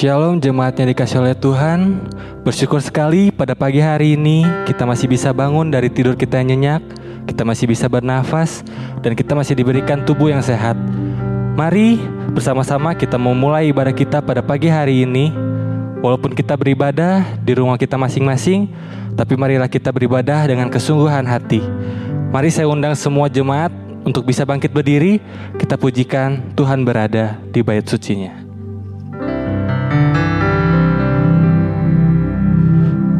Shalom jemaat yang dikasihi oleh Tuhan. Bersyukur sekali pada pagi hari ini kita masih bisa bangun dari tidur kita yang nyenyak, kita masih bisa bernafas, dan kita masih diberikan tubuh yang sehat. Mari bersama-sama kita memulai ibadah kita pada pagi hari ini. Walaupun kita beribadah di rumah kita masing-masing, tapi marilah kita beribadah dengan kesungguhan hati. Mari saya undang semua jemaat untuk bisa bangkit berdiri. Kita pujikan Tuhan berada di bait sucinya.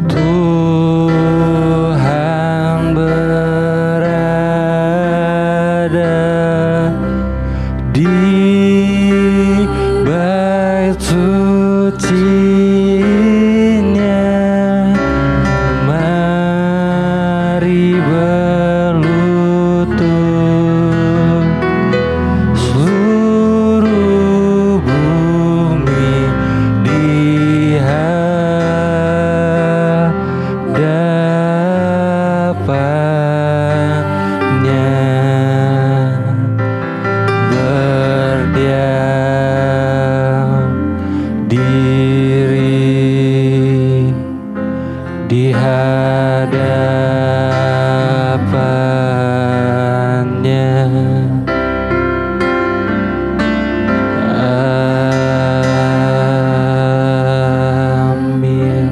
Tuhan berada di bait sucinya. Mari berlutut seluruh bumi di hadapannya, berdiam diri di hadapannya. Amin.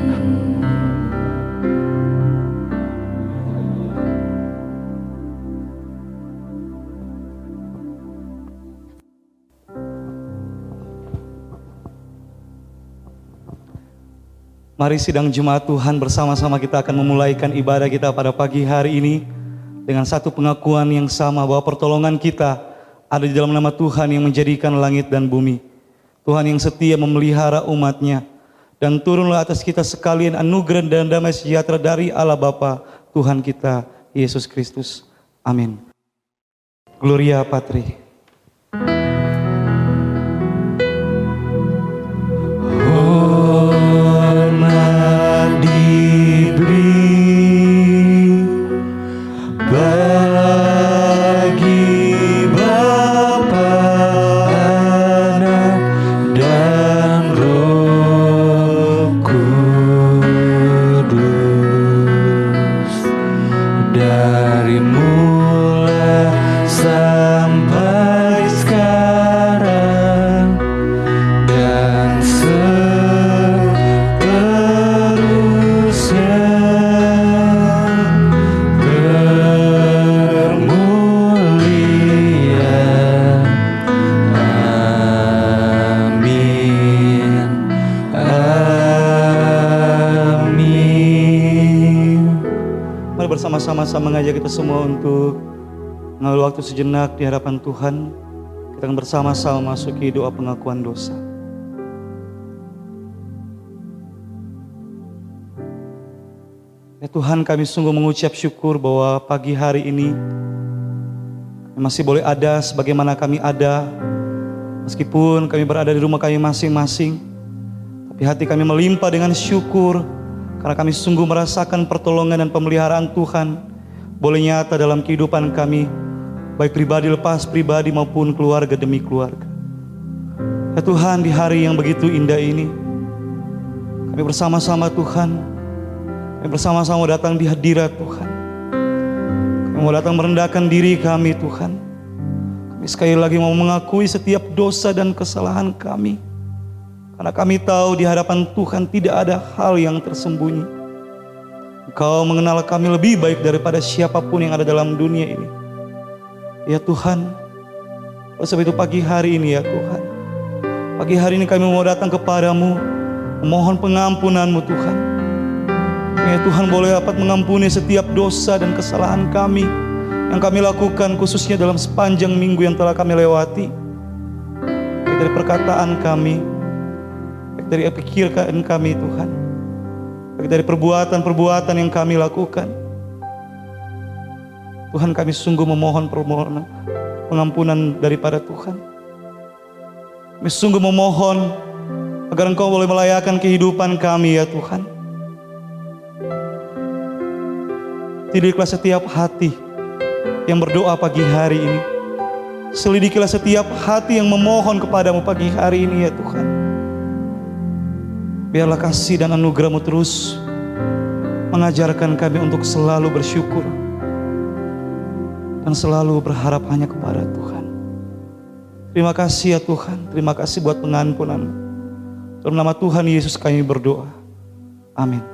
Mari sidang jemaat Tuhan, bersama-sama kita akan memulaikan ibadah kita pada pagi hari ini dengan satu pengakuan yang sama bahwa pertolongan kita ada di dalam nama Tuhan yang menjadikan langit dan bumi. Tuhan yang setia memelihara umat-Nya, dan turunlah atas kita sekalian anugerah dan damai sejahtera dari Allah Bapa Tuhan kita Yesus Kristus. Amin. Gloria Patri. Hormat diberi bagi Bapa, Anak, dan Roh Kudus, dari mula sampai sekarang dan seterusnya. Bermulia. Amin. Amin. Mari bersama-sama saya mengajak kita semua untuk mengambil waktu sejenak di hadapan Tuhan. Kita akan bersama-sama masuki doa pengakuan dosa. Ya Tuhan, kami sungguh mengucap syukur bahwa pagi hari ini masih boleh ada sebagaimana kami ada. Meskipun kami berada di rumah kami masing-masing, tapi hati kami melimpah dengan syukur karena kami sungguh merasakan pertolongan dan pemeliharaan Tuhan boleh nyata dalam kehidupan kami, baik pribadi lepas pribadi maupun keluarga demi keluarga. Ya Tuhan, di hari yang begitu indah ini, kami bersama-sama Tuhan, kami bersama-sama datang di hadirat Tuhan. Kami mau datang merendahkan diri kami Tuhan. Kami sekali lagi mau mengakui setiap dosa dan kesalahan kami, karena kami tahu di hadapan Tuhan tidak ada hal yang tersembunyi. Engkau mengenal kami lebih baik daripada siapapun yang ada dalam dunia ini. Ya Tuhan, oleh sebab itu pagi hari ini ya Tuhan, pagi hari ini kami mau datang kepadamu, memohon pengampunan-Mu Tuhan. Ya Tuhan, boleh dapat mengampuni setiap dosa dan kesalahan kami yang kami lakukan, khususnya dalam sepanjang minggu yang telah kami lewati, baik dari perkataan kami, baik dari pikiran kami Tuhan, baik dari perbuatan-perbuatan yang kami lakukan. Tuhan, kami sungguh memohon permohonan pengampunan daripada Tuhan. Kami sungguh memohon agar Engkau boleh melayakan kehidupan kami ya Tuhan. Selidiklah setiap hati yang berdoa pagi hari ini. Selidikilah setiap hati yang memohon kepadamu pagi hari ini ya Tuhan. Biarlah kasih dan anugerah-Mu terus mengajarkan kami untuk selalu bersyukur dan selalu berharap hanya kepada Tuhan. Terima kasih ya Tuhan, terima kasih buat pengampunan. Dalam nama Tuhan Yesus kami berdoa. Amin.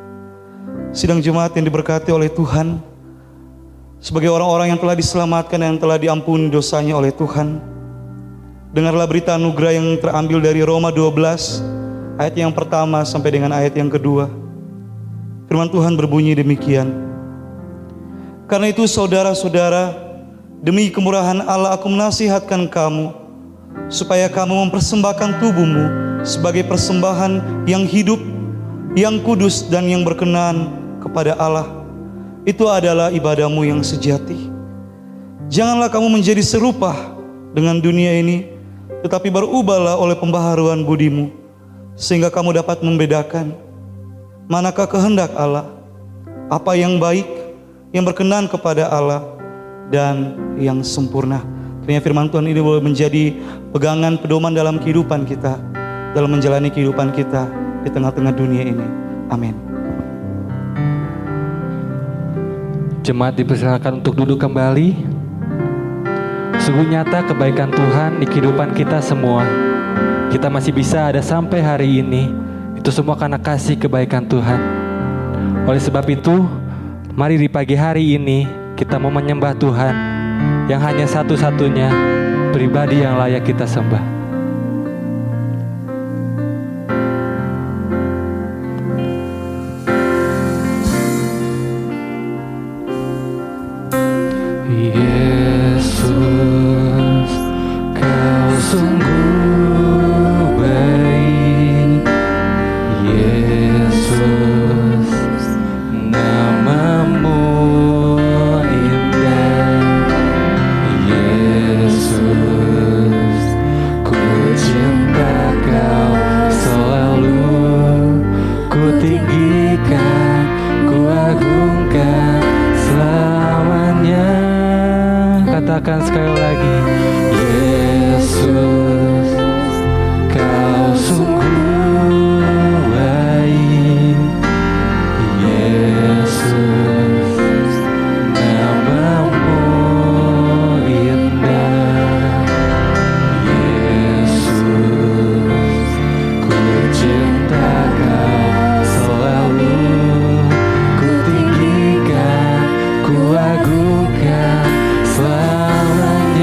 Sidang Jumat yang diberkati oleh Tuhan, sebagai orang-orang yang telah diselamatkan, yang telah diampuni dosanya oleh Tuhan, dengarlah berita anugerah yang terambil dari Roma 12 ayat yang pertama sampai dengan ayat yang kedua. Firman Tuhan berbunyi demikian. Karena itu saudara-saudara, demi kemurahan Allah aku menasihatkan kamu, supaya kamu mempersembahkan tubuhmu sebagai persembahan yang hidup, yang kudus dan yang berkenan kepada Allah. Itu adalah ibadahmu yang sejati. Janganlah kamu menjadi serupa dengan dunia ini, tetapi berubahlah oleh pembaharuan budimu, sehingga kamu dapat membedakan manakah kehendak Allah, apa yang baik, yang berkenan kepada Allah, dan yang sempurna. Kiranya firman Tuhan ini boleh menjadi pegangan pedoman dalam kehidupan kita, dalam menjalani kehidupan kita di tengah-tengah dunia ini. Amin. Jemaat dipersilakan untuk duduk kembali. Sungguh nyata kebaikan Tuhan di kehidupan kita semua. Kita masih bisa ada sampai hari ini. Itu semua karena kasih kebaikan Tuhan. Oleh sebab itu, mari di pagi hari ini kita mau menyembah Tuhan yang hanya satu-satunya pribadi yang layak kita sembah. Yesus, Kau sungguh baik. Yesus, nama-Mu indah. Yesus, ku cinta Kau selalu. Ku tinggikan, ku agungkan selamanya. Katakan sekali lagi. Yesus, Kau sungguh baik. Yesus, nama-Mu indah. Yesus, ku cinta Kau selalu. Ku tinggikan, ku agungkan selamanya.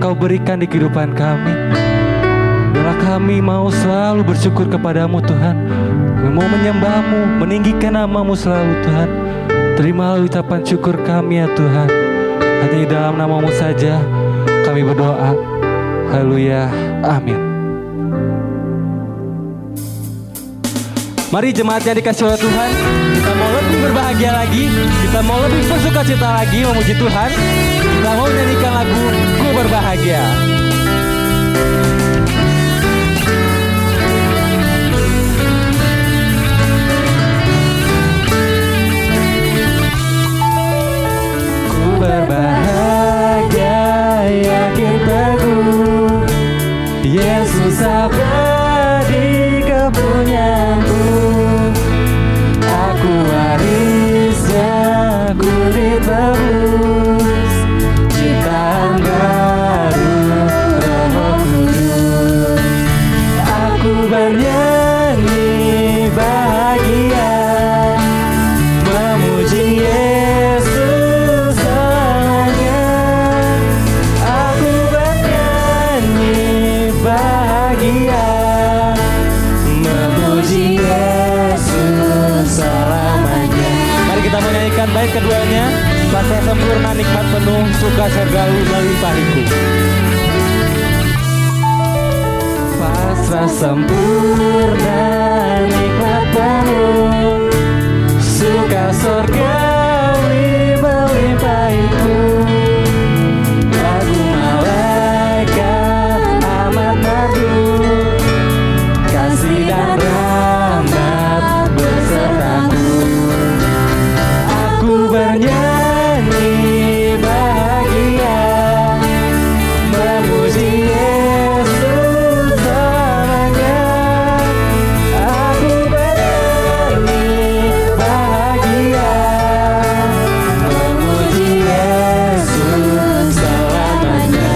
Engkau berikan di kehidupan kami. Biarlah kami mau selalu bersyukur kepadamu Tuhan. Kami mau menyembahmu, meninggikan namamu selalu Tuhan. Terimalah ucapan syukur kami ya Tuhan. Hanya di dalam namamu saja kami berdoa. Haleluya, amin. Mari jemaat yang dikasih oleh Tuhan, kita mau lebih berbahagia lagi, kita mau lebih bersukacita lagi memuji Tuhan. Kita mau nyanyikan lagu Ku Berbahagia. Ku berbahagia, yakin teguh, Yesus abadi kepunyaanku. Aku warisnya, ku ditebus ciptaan baru Roh Kudus. Aku bernyanyi bahagia, memuji Yesus selamanya. Aku bernyanyi bahagia, memuji Yesus selamanya. Mari kita menyanyikan baik keduanya. Pasrah sempurna, nikmat penuh, suka surgawi melimpahiku. Pasrah sempurna, nikmat penuh, suka surgawi melimpahiku. Lagu malaikat amat merdu, kasih dan rahmat besertaku. Aku bernyanyi bahagia, memuji Yesus selamanya. Aku bernyanyi bahagia, memuji Yesus selamanya.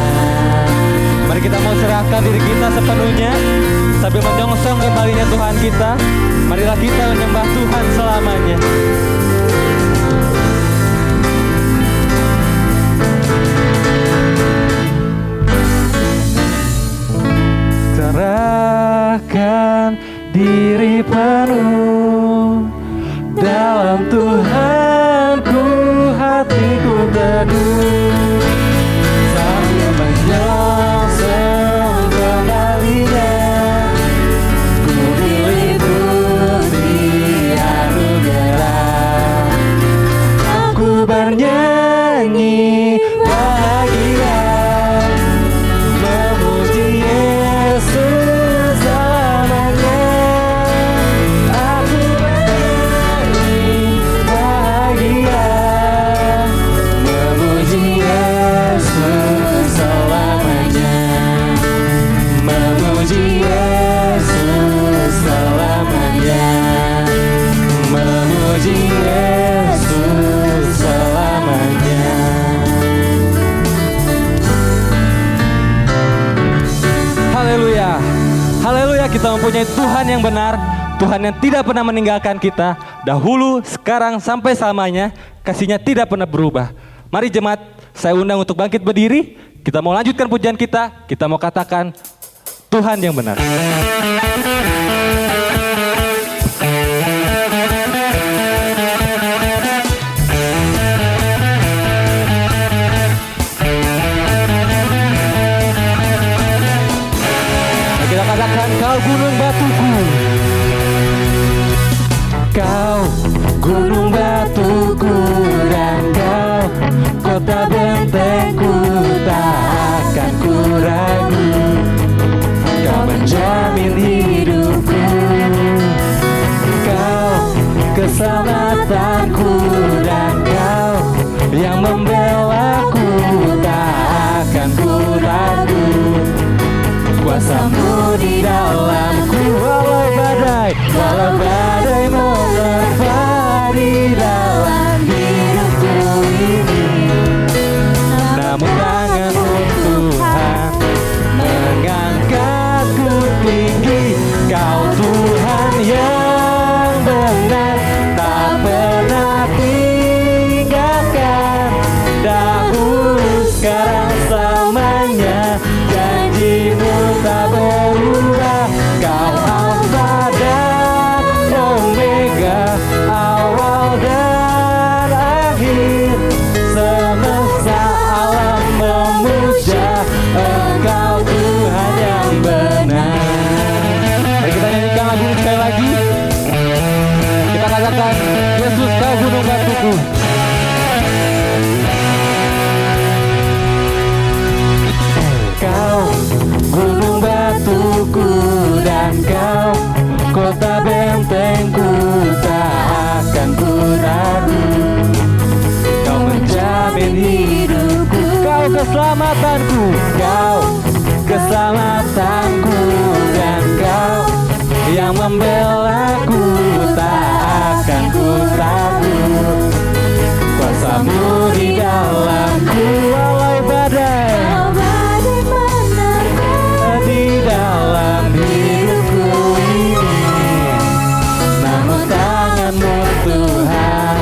Mari kita mau serahkan diri kita sepenuhnya sambil menyongsong kembalinya Tuhan kita. Marilah kita menyembah Tuhan selamanya. Serahkan diri penuh dalam Tuhanku, hatiku teduh sambil menyongsong kembalinya. Ku diliputi anugerah, aku bernyanyi bahagia, memuji Yesus selamanya. Aku bernyanyi bahagia, memuji Yesus selamanya. Memuji Yesus selamanya. Memuji Yesus selamanya. Haleluya. Haleluya, kita mempunyai Tuhan yang benar, Tuhan yang tidak pernah meninggalkan kita, dahulu, sekarang, sampai selamanya. Kasih-Nya tidak pernah berubah. Mari jemaat, saya undang untuk bangkit berdiri. Kita mau lanjutkan pujian kita mau katakan Tuhan yang benar. Kita katakan kau gunung batuku, kau gunung batuku, dan kau kota bentengku, tak akan ku ragu. Kau menjamin hidupku, kau keselamatanku, dan kau yang membelaku, tak akan ku ragu. Kuasa-Mu di dalamku, walau badai menerpa di dalam hidupku ini. Namun tangan-Mu Tuhan mengangkatku tinggi. Kau Tuhan yang benar, tak pernah tinggalkan, dahulu, sekarang, selamanya. kekuatanku, Kau keselamatanku, dan Kau yang membelaku. Tak akan ku takut, kuasa-Mu di dalamku. Walau badai di dalam hidupku ini, namun tangan-Mu Tuhan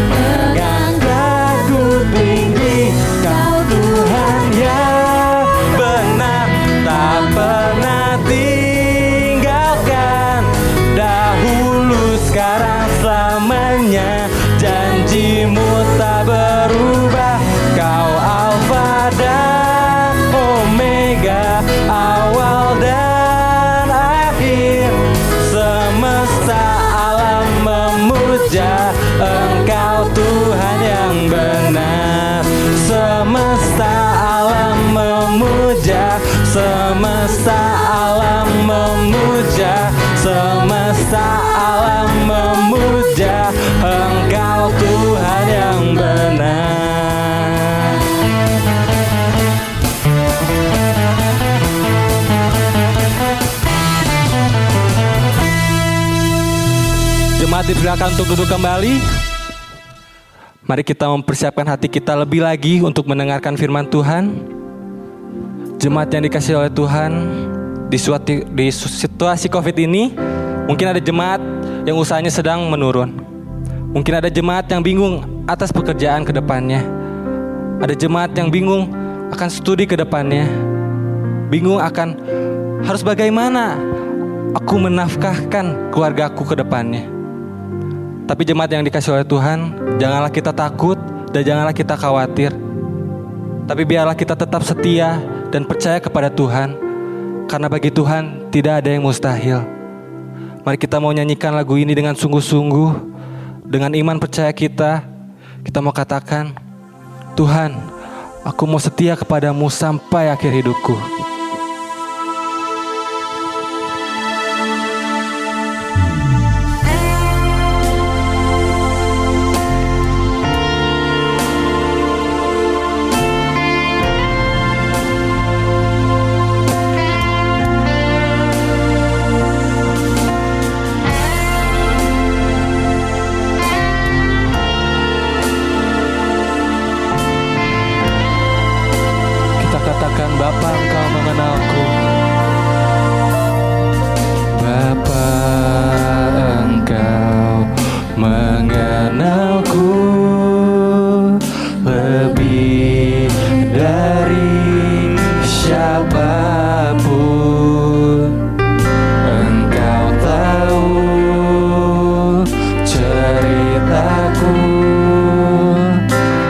mengangkatku tinggi. Kau Tuhan yang benar, tak pernah tinggalkan. Dahulu, sekarang, selamanya, janji-Mu tak berubah. Kau Alfa dan Omega, awal dan akhir. Semesta alam memuja Engkau Tuhan yang benar. Semesta alam memuja, semesta alam memuja, semesta alam memuja Engkau Tuhan yang benar. Jemaat dipersilakan untuk duduk kembali. Mari kita mempersiapkan hati kita lebih lagi untuk mendengarkan firman Tuhan. Jemaat yang dikasihi oleh Tuhan, di situasi COVID ini, mungkin ada jemaat yang usahanya sedang menurun. Mungkin ada jemaat yang bingung atas pekerjaan ke depannya. Ada jemaat yang bingung akan studi ke depannya. Bingung akan harus bagaimana aku menafkahkan keluargaku ke depannya. Tapi jemaat yang dikasihi oleh Tuhan, janganlah kita takut dan janganlah kita khawatir. Tapi biarlah kita tetap setia dan percaya kepada Tuhan, karena bagi Tuhan tidak ada yang mustahil. Mari kita mau nyanyikan lagu ini dengan sungguh-sungguh, dengan iman percaya kita mau katakan, Tuhan, aku mau setia kepadamu sampai akhir hidupku. Katakan, Bapa, Engkau mengenalku. Bapa, Engkau mengenalku lebih dari siapapun. Engkau tahu ceritaku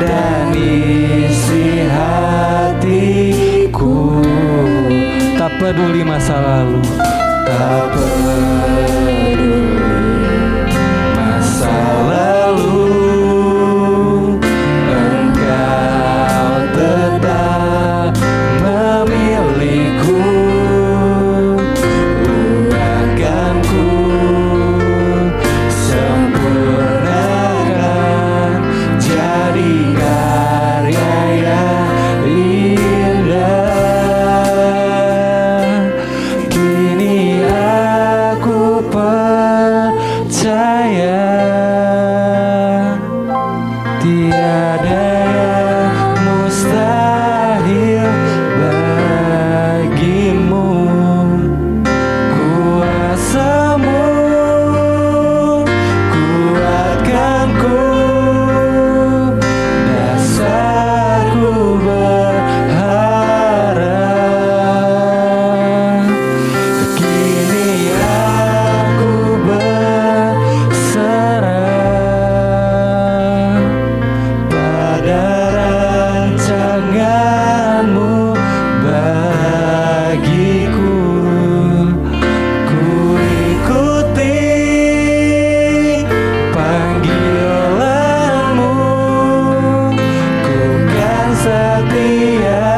dan isi hatiku. Tak peduli masa lalu, tak peduli masa lalu, Engkau tetap memilihku. Urangkanku, sempurnakan, jadi karya yang indah. Kini aku percaya tiada yang mustahil bagimu. Kuasa-Mu kuatkanku, dasarku berharap. Kini aku berserah pada rancangan-Mu bagiku. Ku ikuti panggilan-Mu, ku kan setia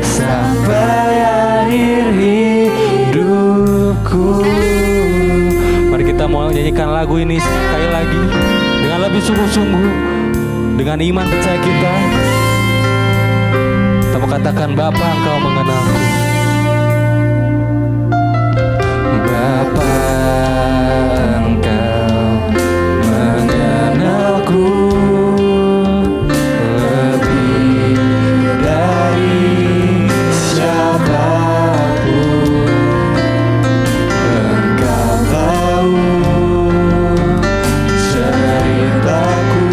sampai akhir hidupku. Mari kita mau nyanyikan lagu ini sekali lagi dengan lebih sungguh-sungguh, dengan iman percaya kita. mau katakan, Bapa, Engkau mengenalku. Bapa, Engkau mengenalku lebih dari siapapun. Engkau tahu ceritaku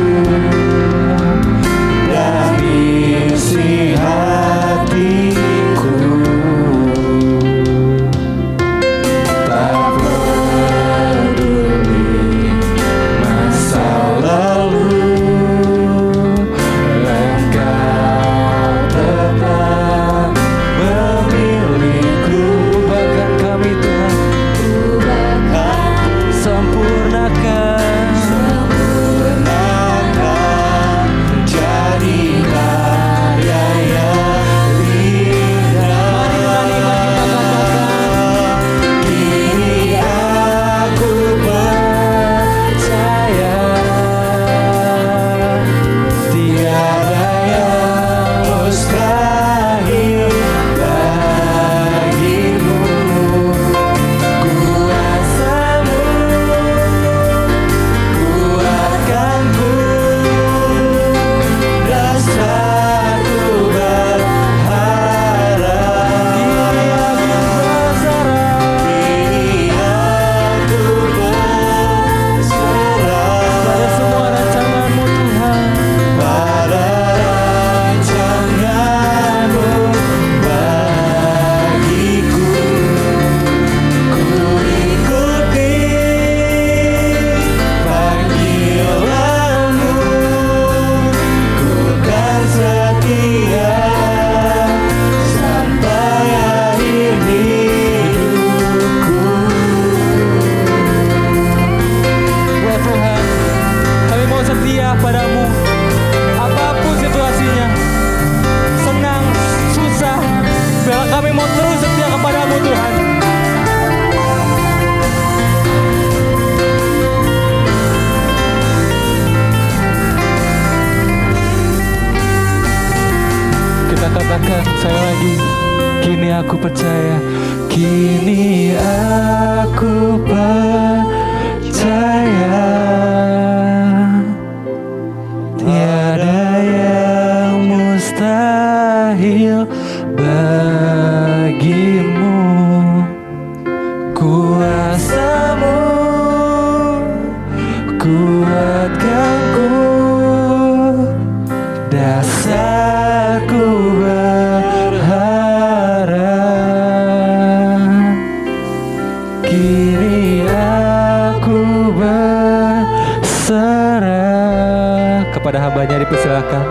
dan isi hatiku. Tak peduli masa lalu, Engkau tetap memilihku. Ubahkan kami Tuhan, sempurnakan jadi karya yang indah. Kini aku percaya tiada yang mustahil bagimu. Kuasamu kuatkanku, rasaku berharap. Kini aku berserah pada semua rancangan-Mu Tuhan, pada rancangan-Mu bagiku. Ku ikuti panggilan-Mu, ku kan setia sampai akhir hidupku. Ya Tuhan, kami mau setia padamu apapun situasinya, senang, susah, biarlah kami mau terus setia kepadamu Tuhan. Kita katakan sekali lagi, kini aku percaya, kini aku percaya tiada yang mustahil bagimu. Kuasa-Mu kuatkanku, dasarku berharap. Kini aku berserah. Kepada hambanya dipersilakan.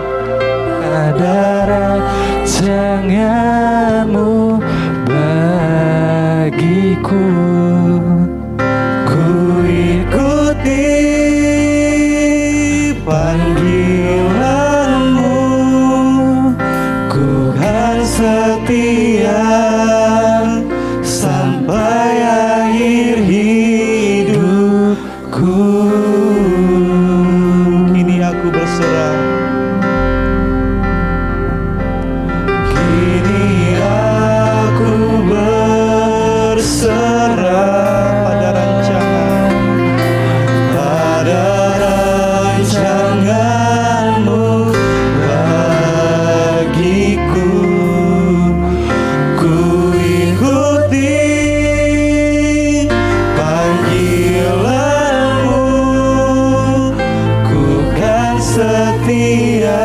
Ada rancangan-Mu bagiku. Ku ikuti panggilan-Mu, ku kan setia sampai akhir hidupku. Kini aku berserah, kini aku berserah pada rancangan-Mu bagiku. Ku ikuti panggilan-Mu, ku kan setia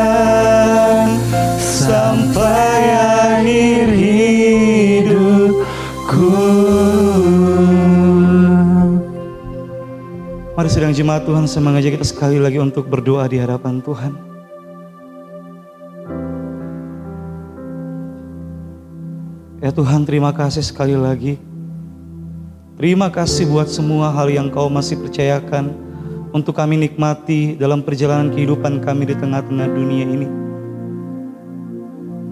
sampai akhir hidupku. Mari sedang jemaat Tuhan, saya mengajak kita sekali lagi untuk berdoa di hadapan Tuhan. Ya Tuhan, terima kasih sekali lagi. Terima kasih buat semua hal yang Kau masih percayakan untuk kami nikmati dalam perjalanan kehidupan kami di tengah-tengah dunia ini.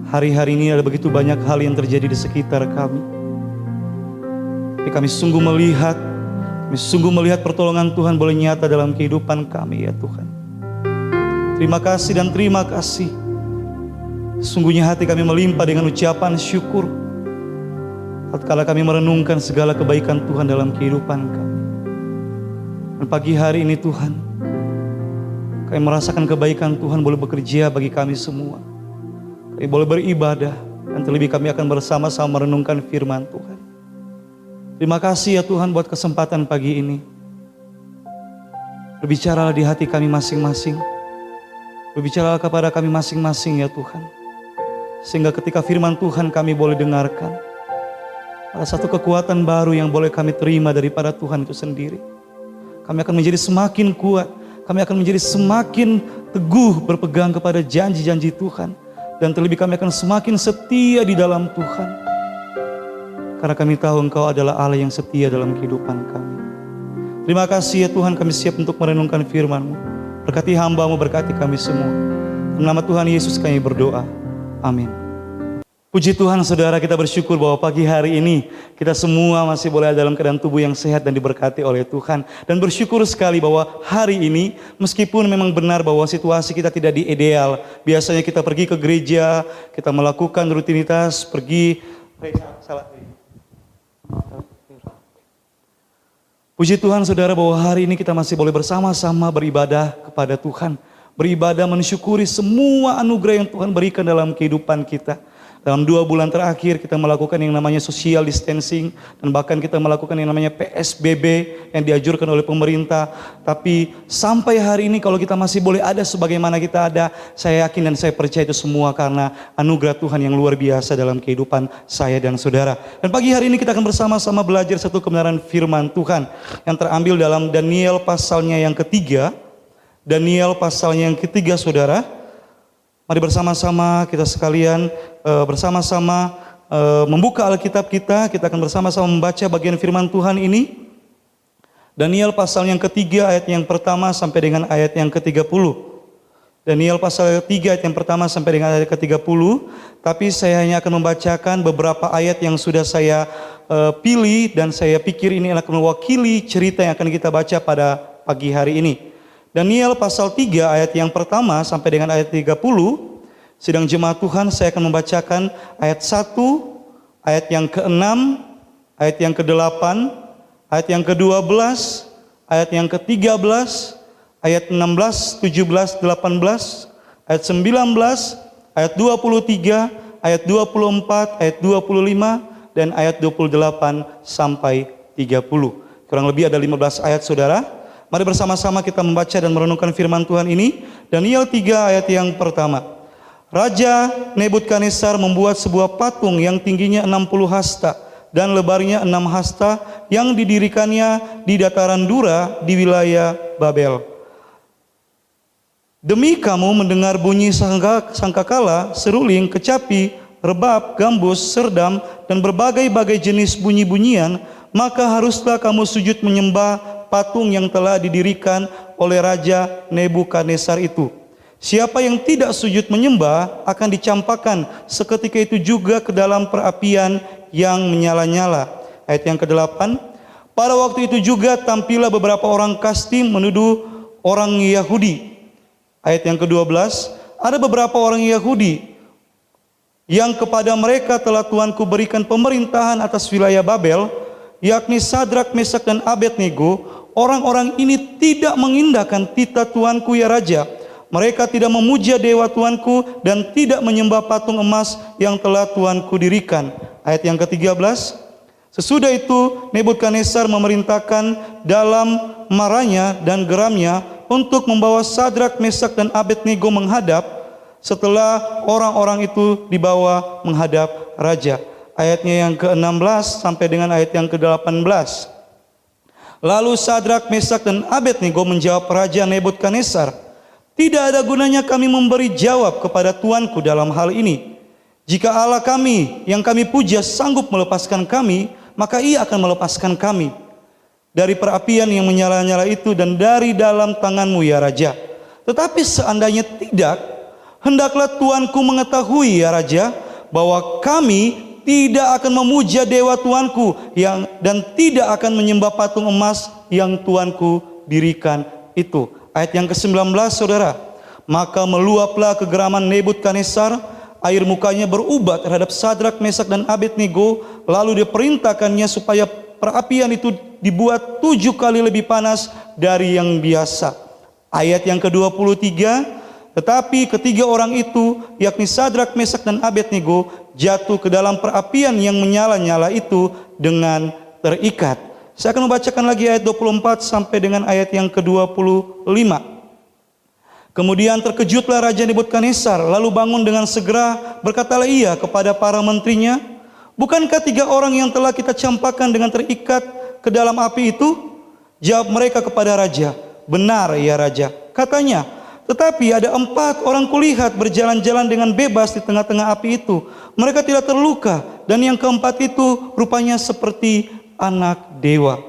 Hari-hari ini ada begitu banyak hal yang terjadi di sekitar kami. Tapi kami sungguh melihat pertolongan Tuhan boleh nyata dalam kehidupan kami ya Tuhan. Terima kasih dan terima kasih. Sungguhnya hati kami melimpah dengan ucapan syukur tatkala kami merenungkan segala kebaikan Tuhan dalam kehidupan kami. Dan pagi hari ini Tuhan, kami merasakan kebaikan Tuhan boleh bekerja bagi kami semua. Kami boleh beribadah, dan terlebih kami akan bersama-sama merenungkan firman Tuhan. Terima kasih ya Tuhan buat kesempatan pagi ini. Berbicaralah di hati kami masing-masing. Berbicaralah kepada kami masing-masing ya Tuhan. Sehingga ketika firman Tuhan kami boleh dengarkan, ada satu kekuatan baru yang boleh kami terima daripada Tuhan itu sendiri. Kami akan menjadi semakin kuat. Kami akan menjadi semakin teguh berpegang kepada janji-janji Tuhan. Dan terlebih kami akan semakin setia di dalam Tuhan. Karena kami tahu Engkau adalah Allah yang setia dalam kehidupan kami. Terima kasih ya Tuhan, kami siap untuk merenungkan firman-Mu. Berkati hamba-Mu, berkati kami semua. Dalam nama Tuhan Yesus kami berdoa. Amin. Puji Tuhan saudara, kita bersyukur bahwa pagi hari ini kita semua masih boleh ada dalam keadaan tubuh yang sehat dan diberkati oleh Tuhan. Dan bersyukur sekali bahwa hari ini meskipun memang benar bahwa situasi kita tidak di ideal. Biasanya kita pergi ke gereja, kita melakukan rutinitas, puji Tuhan saudara bahwa hari ini kita masih boleh bersama-sama beribadah kepada Tuhan. Beribadah mensyukuri semua anugerah yang Tuhan berikan dalam kehidupan kita. Dalam 2 bulan terakhir kita melakukan yang namanya social distancing. Dan bahkan kita melakukan yang namanya PSBB yang dianjurkan oleh pemerintah. Tapi sampai hari ini kalau kita masih boleh ada sebagaimana kita ada, saya yakin dan saya percaya itu semua karena anugerah Tuhan yang luar biasa dalam kehidupan saya dan saudara. Dan pagi hari ini kita akan bersama-sama belajar satu kebenaran firman Tuhan yang terambil dalam Daniel pasalnya yang ketiga. Daniel pasalnya yang ketiga saudara. Mari bersama-sama kita sekalian bersama-sama membuka Alkitab kita. Kita akan bersama-sama membaca bagian firman Tuhan ini. Daniel pasal yang ketiga ayat yang pertama sampai dengan ayat yang ke-30. Daniel pasal ketiga ayat yang pertama sampai dengan ayat ke-30. Tapi saya hanya akan membacakan beberapa ayat yang sudah saya pilih. Dan saya pikir ini akan mewakili cerita yang akan kita baca pada pagi hari ini. Daniel pasal 3 ayat yang pertama sampai dengan ayat 30. Sidang jemaat Tuhan, saya akan membacakan ayat 1, ayat yang ke-6, ayat yang ke-8, ayat yang ke-12, ayat yang ke-13, ayat 16, 17, 18, ayat 19, ayat 23, ayat 24, ayat 25, dan ayat 28 sampai 30. Kurang lebih ada 15 ayat saudara. Mari bersama-sama kita membaca dan merenungkan firman Tuhan ini. Daniel 3 ayat yang pertama. Raja Nebukadnezar membuat sebuah patung yang tingginya 60 hasta dan lebarnya 6 hasta yang didirikannya di dataran Dura di wilayah Babel. Demi kamu mendengar bunyi sangkakala, seruling, kecapi, rebab, gambus, serdam, dan berbagai-bagai jenis bunyi-bunyian, maka haruslah kamu sujud menyembah patung yang telah didirikan oleh Raja Nebukadnezar itu. Siapa yang tidak sujud menyembah akan dicampakkan seketika itu juga ke dalam perapian yang menyala-nyala. Ayat yang ke-8. Pada waktu itu juga tampillah beberapa orang Kastim menuduh orang Yahudi. Ayat yang ke-12. Ada beberapa orang Yahudi yang kepada mereka telah Tuanku berikan pemerintahan atas wilayah Babel, yakni Sadrak, Mesak, dan Abednego. Orang-orang ini tidak mengindahkan titah Tuanku ya Raja. Mereka tidak memuja dewa Tuanku dan tidak menyembah patung emas yang telah Tuanku dirikan. Ayat yang ke-13. Sesudah itu Nebukadnezar memerintahkan dalam marahnya dan geramnya untuk membawa Sadrak, Mesak, dan Abednego menghadap. Setelah orang-orang itu dibawa menghadap Raja. Ayatnya yang ke-16 sampai dengan ayat yang ke-18. Lalu Sadrak, Mesak, dan Abednego menjawab Raja Nebukadnezar, tidak ada gunanya kami memberi jawab kepada Tuanku dalam hal ini. Jika Allah kami yang kami puja sanggup melepaskan kami, maka Ia akan melepaskan kami dari perapian yang menyala-nyala itu dan dari dalam tanganmu ya Raja. Tetapi seandainya tidak, hendaklah Tuanku mengetahui ya Raja, bahwa kami tidak akan memuja dewa Tuanku dan tidak akan menyembah patung emas yang Tuanku dirikan itu. Ayat yang ke-19 saudara. Maka meluaplah kegeraman Nebukadnezar, air mukanya berubah terhadap Sadrak, Mesak, dan Abednego. Lalu diperintahkannya supaya perapian itu dibuat 7 kali lebih panas dari yang biasa. Ayat yang ke-23, tetapi ketiga orang itu, yakni Sadrak, Mesak, dan Abednego, jatuh ke dalam perapian yang menyala-nyala itu dengan terikat. Saya akan membacakan lagi ayat 24 sampai dengan ayat yang ke-25. Kemudian terkejutlah Raja Nebukadnezar, lalu bangun dengan segera, berkatalah ia kepada para menterinya, bukankah 3 orang yang telah kita campakkan dengan terikat ke dalam api itu? Jawab mereka kepada Raja, benar ya Raja. Katanya, tetapi ada 4 orang kulihat berjalan-jalan dengan bebas di tengah-tengah api itu. Mereka tidak terluka, dan yang keempat itu rupanya seperti anak dewa.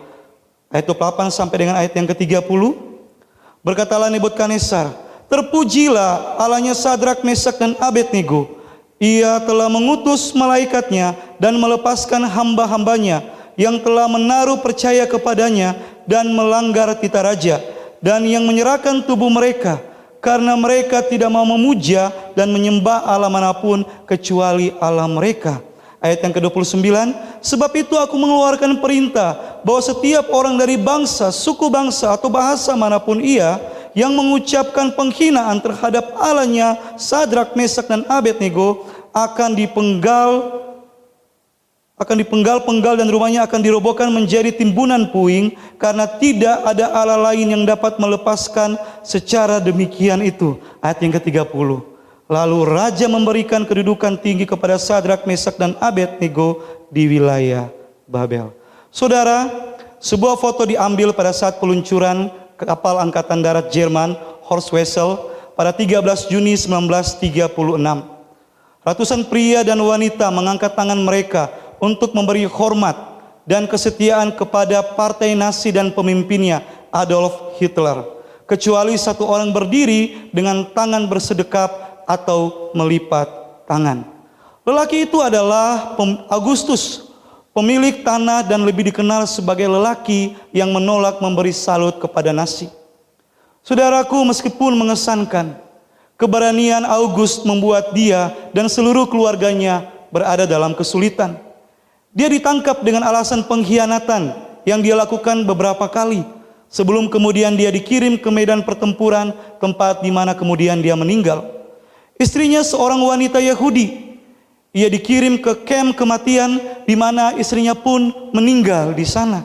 Ayat 28 sampai dengan ayat yang ke-30. Berkatalah Nebukadnezar, terpujilah Allahnya Sadrak, Mesak, dan Abednego. Ia telah mengutus malaikatnya dan melepaskan hamba-hambanya yang telah menaruh percaya kepadanya dan melanggar titah raja, dan yang menyerahkan tubuh mereka, karena mereka tidak mau memuja dan menyembah Allah manapun kecuali Allah mereka. Ayat yang ke-29, sebab itu aku mengeluarkan perintah bahwa setiap orang dari bangsa, suku bangsa, atau bahasa manapun ia, yang mengucapkan penghinaan terhadap Allahnya Sadrak, Mesak, dan Abednego akan dipenggal-penggal dan rumahnya akan dirobohkan menjadi timbunan puing, karena tidak ada Allah lain yang dapat melepaskan secara demikian itu. Ayat yang ke-30. Lalu Raja memberikan kedudukan tinggi kepada Sadrak, Mesak, dan Abednego di wilayah Babel. Saudara, sebuah foto diambil pada saat peluncuran kapal angkatan darat Jerman Horst Wessel pada 13 Juni 1936. Ratusan pria dan wanita mengangkat tangan mereka untuk memberi hormat dan kesetiaan kepada partai Nazi dan pemimpinnya Adolf Hitler, kecuali 1 orang berdiri dengan tangan bersedekap atau melipat tangan. Lelaki itu adalah Agustus, pemilik tanah dan lebih dikenal sebagai lelaki yang menolak memberi salut kepada Nazi. Saudaraku, meskipun mengesankan, keberanian August membuat dia dan seluruh keluarganya berada dalam kesulitan. Dia ditangkap dengan alasan pengkhianatan yang dia lakukan beberapa kali, sebelum kemudian dia dikirim ke medan pertempuran, tempat di mana kemudian dia meninggal. Istrinya seorang wanita Yahudi. Ia dikirim ke kamp kematian, di mana istrinya pun meninggal di sana.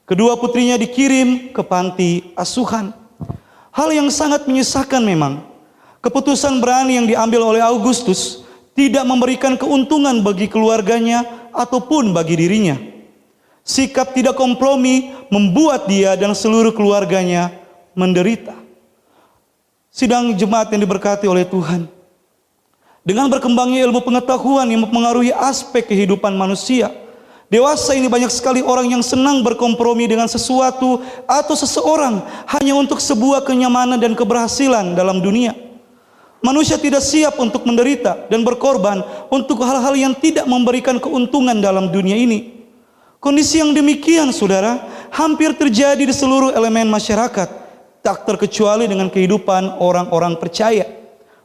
Kedua putrinya dikirim ke panti asuhan. Hal yang sangat menyesakan memang, keputusan berani yang diambil oleh Augustus tidak memberikan keuntungan bagi keluarganya ataupun bagi dirinya. Sikap tidak kompromi membuat dia dan seluruh keluarganya menderita. Sidang jemaat yang diberkati oleh Tuhan, dengan berkembangnya ilmu pengetahuan yang mempengaruhi aspek kehidupan manusia, dewasa ini banyak sekali orang yang senang berkompromi dengan sesuatu atau seseorang hanya untuk sebuah kenyamanan dan keberhasilan dalam dunia. Manusia tidak siap untuk menderita dan berkorban untuk hal-hal yang tidak memberikan keuntungan dalam dunia ini. Kondisi yang demikian, saudara, hampir terjadi di seluruh elemen masyarakat, tak terkecuali dengan kehidupan orang-orang percaya.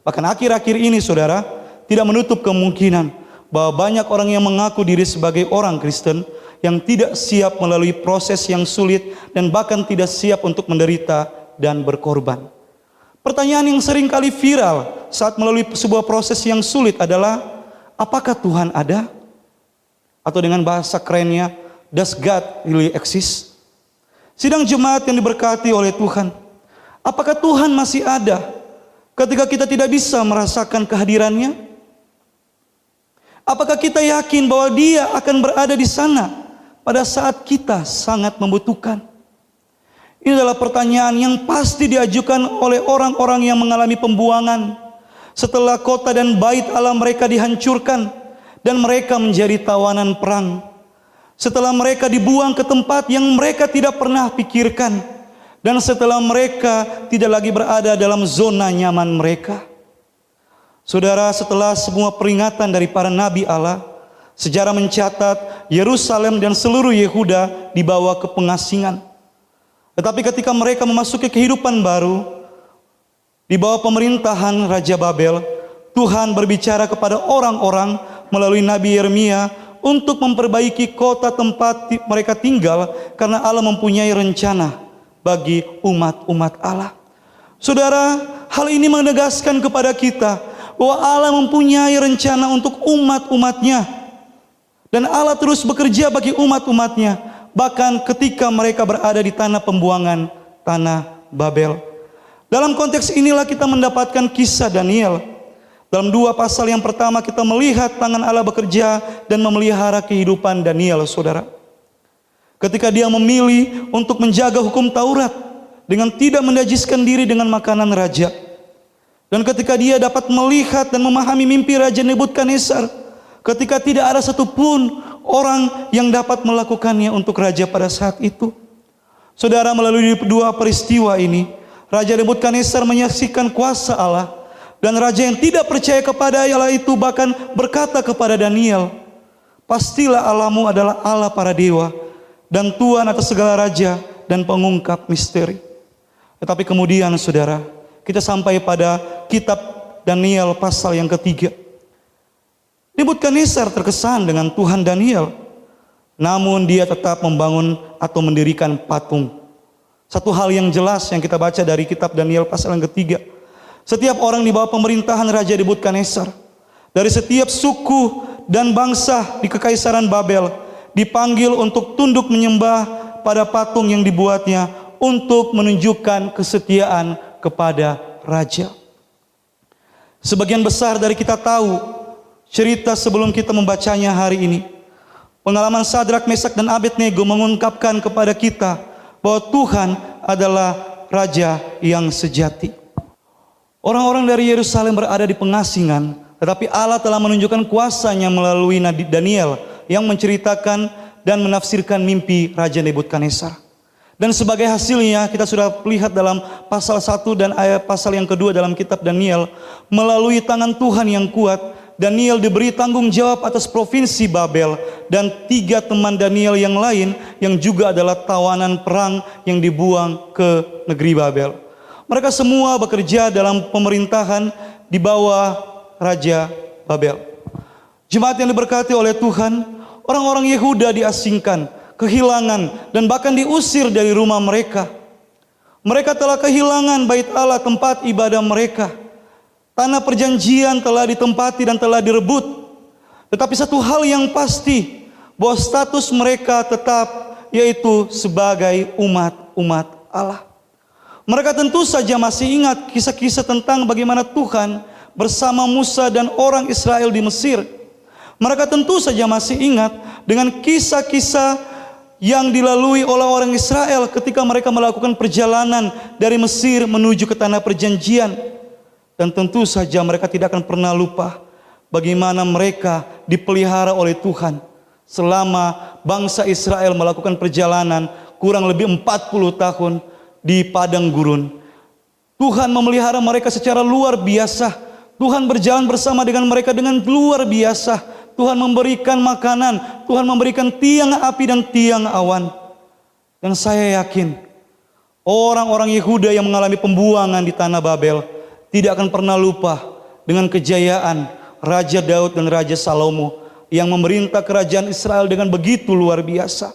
Bahkan akhir-akhir ini, saudara, tidak menutup kemungkinan bahwa banyak orang yang mengaku diri sebagai orang Kristen yang tidak siap melalui proses yang sulit dan bahkan tidak siap untuk menderita dan berkorban. Pertanyaan yang sering kali viral saat melalui sebuah proses yang sulit adalah, apakah Tuhan ada? Atau dengan bahasa kerennya, does God really exist? Sidang jemaat yang diberkati oleh Tuhan, apakah Tuhan masih ada ketika kita tidak bisa merasakan kehadirannya? Apakah kita yakin bahwa Dia akan berada di sana pada saat kita sangat membutuhkan? Ini adalah pertanyaan yang pasti diajukan oleh orang-orang yang mengalami pembuangan setelah kota dan bait Allah mereka dihancurkan dan mereka menjadi tawanan perang. Setelah mereka dibuang ke tempat yang mereka tidak pernah pikirkan, dan setelah mereka tidak lagi berada dalam zona nyaman mereka. Saudara, setelah semua peringatan dari para nabi Allah, sejarah mencatat Yerusalem dan seluruh Yehuda dibawa ke pengasingan. Tetapi ketika mereka memasuki kehidupan baru di bawah pemerintahan Raja Babel, Tuhan berbicara kepada orang-orang melalui Nabi Yeremia untuk memperbaiki kota tempat mereka tinggal, karena Allah mempunyai rencana bagi umat-umat Allah. Saudara, hal ini menegaskan kepada kita bahwa Allah mempunyai rencana untuk umat-umatnya, dan Allah terus bekerja bagi umat-umatnya, bahkan ketika mereka berada di tanah pembuangan, tanah Babel. Dalam konteks inilah kita mendapatkan kisah Daniel. Dalam 2 pasal yang pertama kita melihat tangan Allah bekerja dan memelihara kehidupan Daniel, saudara. Ketika dia memilih untuk menjaga hukum Taurat dengan tidak menajiskan diri dengan makanan raja. Dan ketika dia dapat melihat dan memahami mimpi Raja Nebukadnezar, ketika tidak ada satupun orang yang dapat melakukannya untuk raja pada saat itu. Saudara, melalui 2 peristiwa ini, Raja Nebukadnezar menyaksikan kuasa Allah. Dan raja yang tidak percaya kepada Allah itu bahkan berkata kepada Daniel, "Pastilah Allahmu adalah Allah para dewa dan Tuhan atas segala raja dan pengungkap misteri." Tetapi kemudian saudara, kita sampai pada kitab Daniel pasal yang ketiga. Nebukadnezar terkesan dengan Tuhan Daniel, namun dia tetap membangun atau mendirikan patung. Satu hal yang jelas yang kita baca dari kitab Daniel pasal yang ketiga, setiap orang di bawah pemerintahan Raja Nebukadnezar, dari setiap suku dan bangsa di Kekaisaran Babel, dipanggil untuk tunduk menyembah pada patung yang dibuatnya untuk menunjukkan kesetiaan kepada raja. Sebagian besar dari kita tahu cerita sebelum kita membacanya hari ini. Pengalaman Sadrak, Mesak, dan Abednego mengungkapkan kepada kita bahwa Tuhan adalah Raja yang sejati. Orang-orang dari Yerusalem berada di pengasingan, tetapi Allah telah menunjukkan kuasa-Nya melalui Nabi Daniel yang menceritakan dan menafsirkan mimpi Raja Nebukadnezar. Dan sebagai hasilnya kita sudah lihat dalam pasal 1 dan ayat pasal yang kedua dalam kitab Daniel, melalui tangan Tuhan yang kuat, Daniel diberi tanggung jawab atas provinsi Babel dan 3 teman Daniel yang lain yang juga adalah tawanan perang yang dibuang ke negeri Babel. Mereka semua bekerja dalam pemerintahan di bawah Raja Babel. Jemaat yang diberkati oleh Tuhan, orang-orang Yehuda diasingkan, kehilangan, dan bahkan diusir dari rumah mereka. Mereka telah kehilangan bait Allah, tempat ibadah mereka. Tanah perjanjian telah ditempati dan telah direbut. Tetapi satu hal yang pasti, bahwa status mereka tetap, yaitu sebagai umat-umat Allah. Mereka tentu saja masih ingat kisah-kisah tentang bagaimana Tuhan bersama Musa dan orang Israel di Mesir. Mereka tentu saja masih ingat dengan kisah-kisah yang dilalui oleh orang Israel ketika mereka melakukan perjalanan dari Mesir menuju ke tanah perjanjian. Dan tentu saja mereka tidak akan pernah lupa bagaimana mereka dipelihara oleh Tuhan selama bangsa Israel melakukan perjalanan kurang lebih 40 tahun di padang gurun. Tuhan memelihara mereka secara luar biasa. Tuhan berjalan bersama dengan mereka dengan luar biasa. Tuhan memberikan makanan, Tuhan memberikan tiang api dan tiang awan. Dan saya yakin orang-orang Yehuda yang mengalami pembuangan di tanah Babel tidak akan pernah lupa dengan kejayaan Raja Daud dan Raja Salomo yang memerintah kerajaan Israel dengan begitu luar biasa.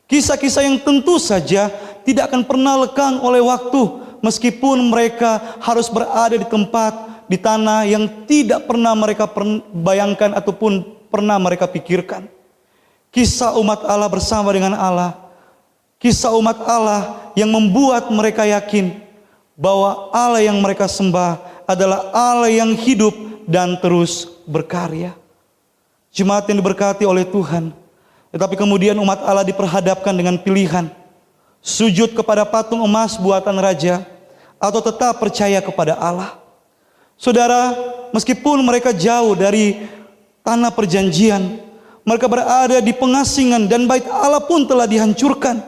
Kisah-kisah yang tentu saja tidak akan pernah lekang oleh waktu, meskipun mereka harus berada di tempat, di tanah yang tidak pernah mereka bayangkan ataupun pernah mereka pikirkan. Kisah umat Allah bersama dengan Allah, kisah umat Allah yang membuat mereka yakin bahwa Allah yang mereka sembah adalah Allah yang hidup dan terus berkarya. Jemaat yang diberkati oleh Tuhan, tetapi kemudian umat Allah diperhadapkan dengan pilihan, sujud kepada patung emas buatan raja atau tetap percaya kepada Allah. Saudara, meskipun mereka jauh dari tanah perjanjian, mereka berada di pengasingan dan bait Allah pun telah dihancurkan.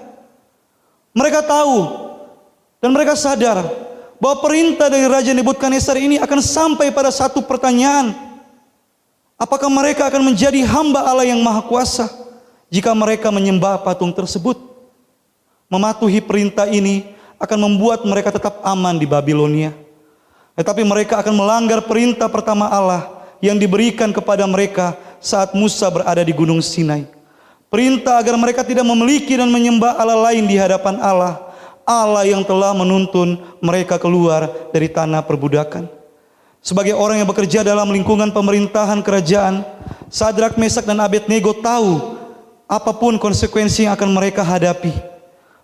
Mereka tahu dan mereka sadar bahwa perintah dari Raja Nebukadnezar ini akan sampai pada satu pertanyaan. Apakah mereka akan menjadi hamba Allah yang Maha Kuasa jika mereka menyembah patung tersebut? Mematuhi perintah ini akan membuat mereka tetap aman di Babilonia. Tetapi mereka akan melanggar perintah pertama Allah yang diberikan kepada mereka saat Musa berada di Gunung Sinai. Perintah agar mereka tidak memiliki dan menyembah Allah lain di hadapan Allah, Allah yang telah menuntun mereka keluar dari tanah perbudakan. Sebagai orang yang bekerja dalam lingkungan pemerintahan kerajaan, Sadrak, Mesak, dan Abednego tahu apapun konsekuensi yang akan mereka hadapi.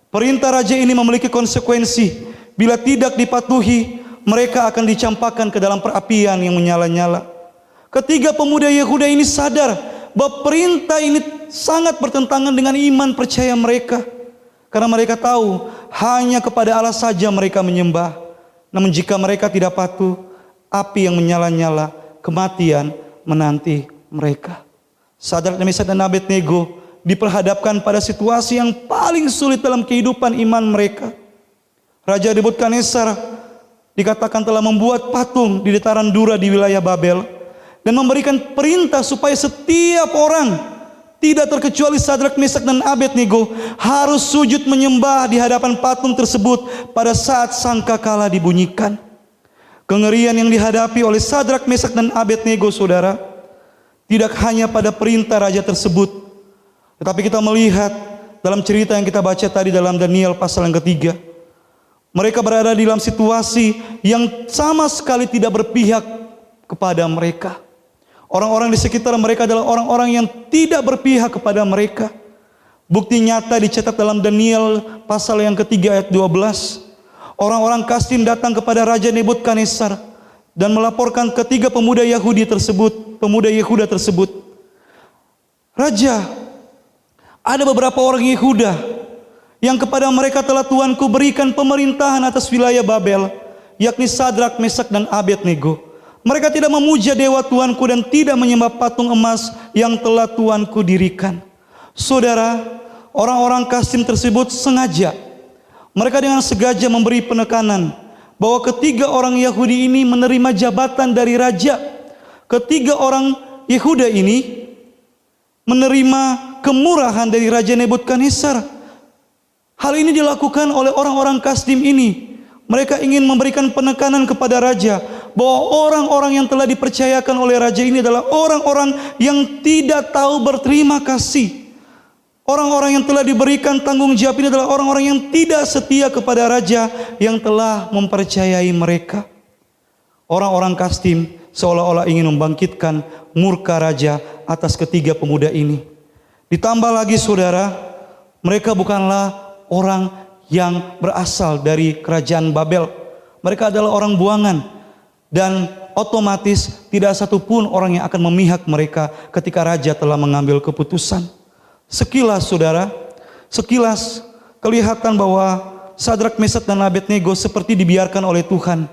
Perintah raja ini memiliki konsekuensi. Bila tidak dipatuhi, mereka akan dicampakkan ke dalam perapian yang menyala-nyala. Ketiga pemuda Yehuda ini sadar bahwa perintah ini sangat bertentangan dengan iman percaya mereka. Karena mereka tahu hanya kepada Allah saja mereka menyembah. Namun jika mereka tidak patuh, api yang menyala-nyala, kematian menanti mereka. Sadrak, Mesak, dan Abednego diperhadapkan pada situasi yang paling sulit dalam kehidupan iman mereka. Raja Nebukadnezar dikatakan telah membuat patung di dataran Dura di wilayah Babel dan memberikan perintah supaya setiap orang, tidak terkecuali Sadrak, Mesak, dan Abednego, harus sujud menyembah di hadapan patung tersebut pada saat sangkakala dibunyikan. Kengerian yang dihadapi oleh Sadrak, Mesak, dan Abednego, saudara, tidak hanya pada perintah raja tersebut, tetapi kita melihat dalam cerita yang kita baca tadi dalam Daniel pasal yang ketiga, mereka berada di dalam situasi yang sama sekali tidak berpihak kepada mereka. Orang-orang di sekitar mereka adalah orang-orang yang tidak berpihak kepada mereka. Bukti nyata dicetak dalam Daniel pasal yang ketiga ayat 12. Orang-orang Kasdim datang kepada Raja Nebukadnezar dan melaporkan ketiga pemuda Yehuda tersebut. Raja, ada beberapa orang Yehuda yang kepada mereka telah Tuanku berikan pemerintahan atas wilayah Babel, yakni Sadrak, Mesak, dan Abednego. Mereka tidak memuja dewa Tuanku dan tidak menyembah patung emas yang telah Tuanku dirikan. Saudara, orang-orang Kasdim tersebut sengaja, mereka dengan sengaja memberi penekanan bahwa ketiga orang Yahudi ini menerima jabatan dari raja. Ketiga orang Yehuda ini menerima kemurahan dari Raja Nebukadnezar. Hal ini dilakukan oleh orang-orang Kasdim ini. Mereka ingin memberikan penekanan kepada raja bahwa orang-orang yang telah dipercayakan oleh raja ini adalah orang-orang yang tidak tahu berterima kasih. Orang-orang yang telah diberikan tanggung jawab ini adalah orang-orang yang tidak setia kepada raja yang telah mempercayai mereka. Orang-orang Kasdim seolah-olah ingin membangkitkan murka raja atas ketiga pemuda ini. Ditambah lagi saudara, mereka bukanlah orang yang berasal dari kerajaan Babel. Mereka adalah orang buangan dan otomatis tidak satupun orang yang akan memihak mereka ketika raja telah mengambil keputusan. Sekilas saudara, sekilas kelihatan bahwa Sadrak, Mesak, dan Abednego seperti dibiarkan oleh Tuhan.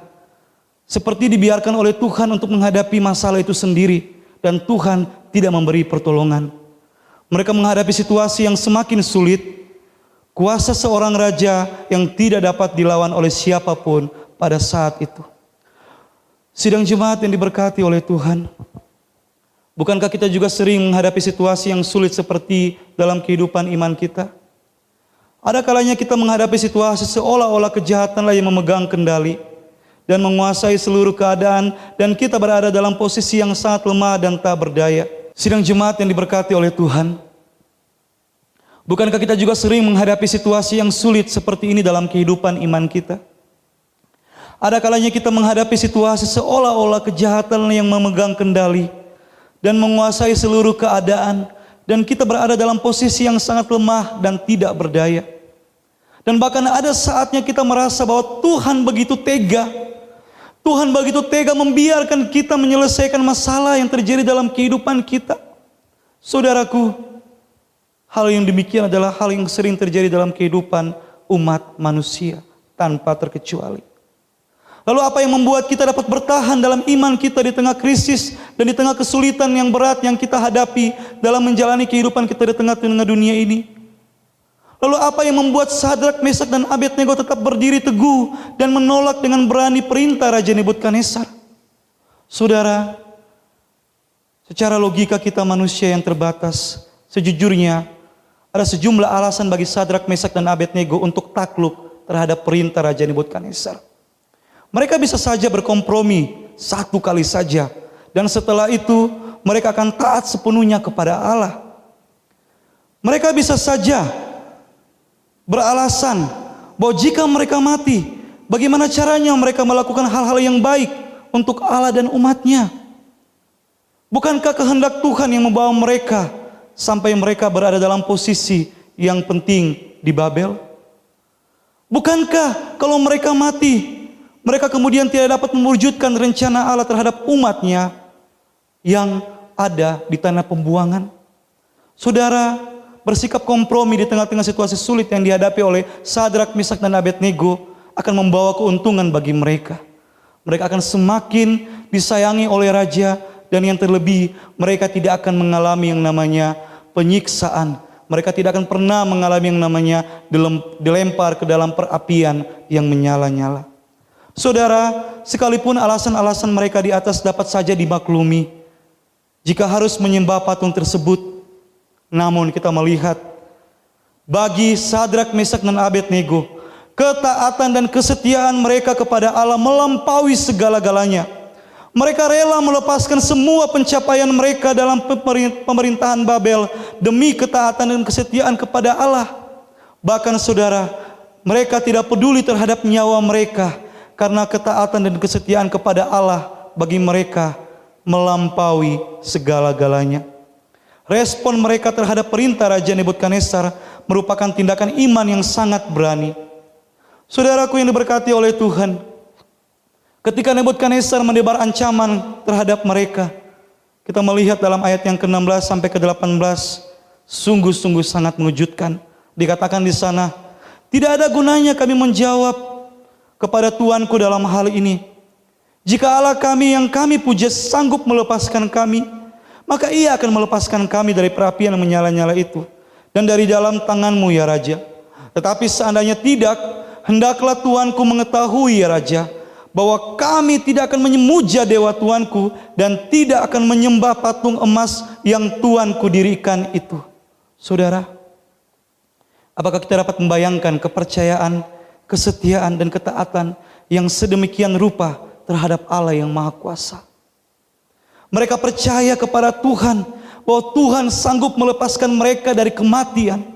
Seperti dibiarkan oleh Tuhan untuk menghadapi masalah itu sendiri, dan Tuhan tidak memberi pertolongan. Mereka menghadapi situasi yang semakin sulit. Kuasa seorang raja yang tidak dapat dilawan oleh siapapun pada saat itu. Sidang jemaat yang diberkati oleh Tuhan, bukankah kita juga sering menghadapi situasi yang sulit seperti dalam kehidupan iman kita? Ada kalanya kita menghadapi situasi seolah-olah kejahatanlah yang memegang kendali dan menguasai seluruh keadaan, dan kita berada dalam posisi yang sangat lemah dan tak berdaya. Sidang jemaat yang diberkati oleh Tuhan, bukankah kita juga sering menghadapi situasi yang sulit seperti ini dalam kehidupan iman kita? Ada kalanya kita menghadapi situasi seolah-olah kejahatan yang memegang kendali dan menguasai seluruh keadaan, dan kita berada dalam posisi yang sangat lemah dan tidak berdaya. Dan bahkan ada saatnya kita merasa bahwa Tuhan begitu tega. Tuhan begitu tega membiarkan kita menyelesaikan masalah yang terjadi dalam kehidupan kita. Saudaraku, hal yang demikian adalah hal yang sering terjadi dalam kehidupan umat manusia tanpa terkecuali. Lalu apa yang membuat kita dapat bertahan dalam iman kita di tengah krisis dan di tengah kesulitan yang berat yang kita hadapi dalam menjalani kehidupan kita di tengah-tengah dunia ini? Lalu apa yang membuat Sadrak, Mesak, dan Abednego tetap berdiri teguh dan menolak dengan berani perintah Raja Nebukadnezar? Saudara, secara logika kita manusia yang terbatas, sejujurnya ada sejumlah alasan bagi Sadrak, Mesak, dan Abednego untuk takluk terhadap perintah Raja Nebukadnezar. Mereka bisa saja berkompromi satu kali saja, dan setelah itu mereka akan taat sepenuhnya kepada Allah. Mereka bisa saja beralasan bahwa jika mereka mati, bagaimana caranya mereka melakukan hal-hal yang baik untuk Allah dan umatnya. Bukankah kehendak Tuhan yang membawa mereka sampai mereka berada dalam posisi yang penting di Babel? Bukankah kalau mereka mati, mereka kemudian tidak dapat mewujudkan rencana Allah terhadap umatnya yang ada di tanah pembuangan? Saudara, bersikap kompromi di tengah-tengah situasi sulit yang dihadapi oleh Sadrak, Mesak, dan Abednego akan membawa keuntungan bagi mereka. Mereka akan semakin disayangi oleh raja, dan yang terlebih mereka tidak akan mengalami yang namanya penyiksaan. Mereka tidak akan pernah mengalami yang namanya dilempar ke dalam perapian yang menyala-nyala. Saudara, sekalipun alasan-alasan mereka di atas dapat saja dimaklumi, jika harus menyembah patung tersebut, namun kita melihat bagi Sadrak, Mesak, dan Abednego, ketaatan dan kesetiaan mereka kepada Allah melampaui segala-galanya. Mereka rela melepaskan semua pencapaian mereka dalam pemerintahan Babel demi ketaatan dan kesetiaan kepada Allah. Bahkan saudara, mereka tidak peduli terhadap nyawa mereka, karena ketaatan dan kesetiaan kepada Allah bagi mereka melampaui segala-galanya. Respon mereka terhadap perintah Raja Nebukadnezar merupakan tindakan iman yang sangat berani. Saudaraku yang diberkati oleh Tuhan, ketika Nebukadnezar menebar ancaman terhadap mereka, kita melihat dalam ayat yang ke-16 sampai ke-18, sungguh-sungguh sangat mengejutkan. Dikatakan di sana, tidak ada gunanya kami menjawab kepada Tuanku dalam hal ini. Jika Allah kami yang kami puja sanggup melepaskan kami, maka Ia akan melepaskan kami dari perapian yang menyala-nyala itu, dan dari dalam tangan-Mu ya Raja. Tetapi seandainya tidak, hendaklah Tuanku mengetahui ya Raja, bahwa kami tidak akan memuja dewa Tuanku dan tidak akan menyembah patung emas yang Tuanku dirikan itu. Saudara, apakah kita dapat membayangkan kepercayaan, kesetiaan, dan ketaatan yang sedemikian rupa terhadap Allah yang Maha Kuasa? Mereka percaya kepada Tuhan bahwa Tuhan sanggup melepaskan mereka dari kematian.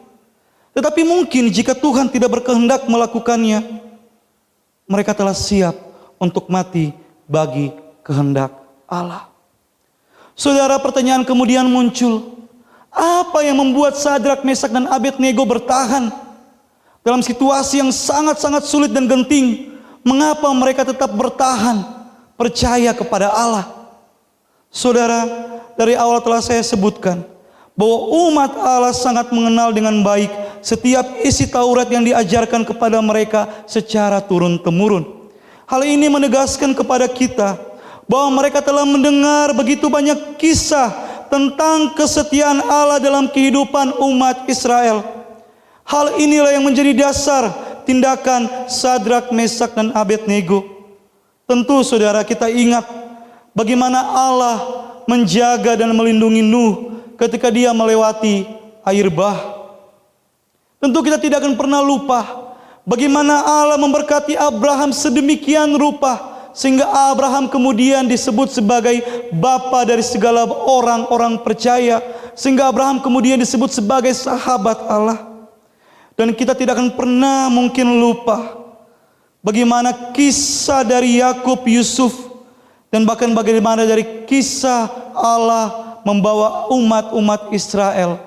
Tetapi mungkin jika Tuhan tidak berkehendak melakukannya, mereka telah siap untuk mati bagi kehendak Allah. Saudara, pertanyaan kemudian muncul, apa yang membuat Sadrak, Mesak, dan Abednego bertahan dalam situasi yang sangat-sangat sulit dan genting? Mengapa mereka tetap bertahan percaya kepada Allah? Saudara, dari awal telah saya sebutkan bahwa umat Allah sangat mengenal dengan baik setiap isi Taurat yang diajarkan kepada mereka secara turun-temurun. Hal ini menegaskan kepada kita bahwa mereka telah mendengar begitu banyak kisah tentang kesetiaan Allah dalam kehidupan umat Israel. Hal inilah yang menjadi dasar tindakan Sadrak, Mesak, dan Abednego. Tentu saudara, kita ingat bagaimana Allah menjaga dan melindungi Nuh ketika dia melewati air bah. Tentu kita tidak akan pernah lupa bagaimana Allah memberkati Abraham sedemikian rupa sehingga Abraham kemudian disebut sebagai bapa dari segala orang-orang percaya, sehingga Abraham kemudian disebut sebagai sahabat Allah. Dan kita tidak akan pernah mungkin lupa bagaimana kisah dari Yakub, Yusuf, dan bahkan bagaimana dari kisah Allah membawa umat-umat Israel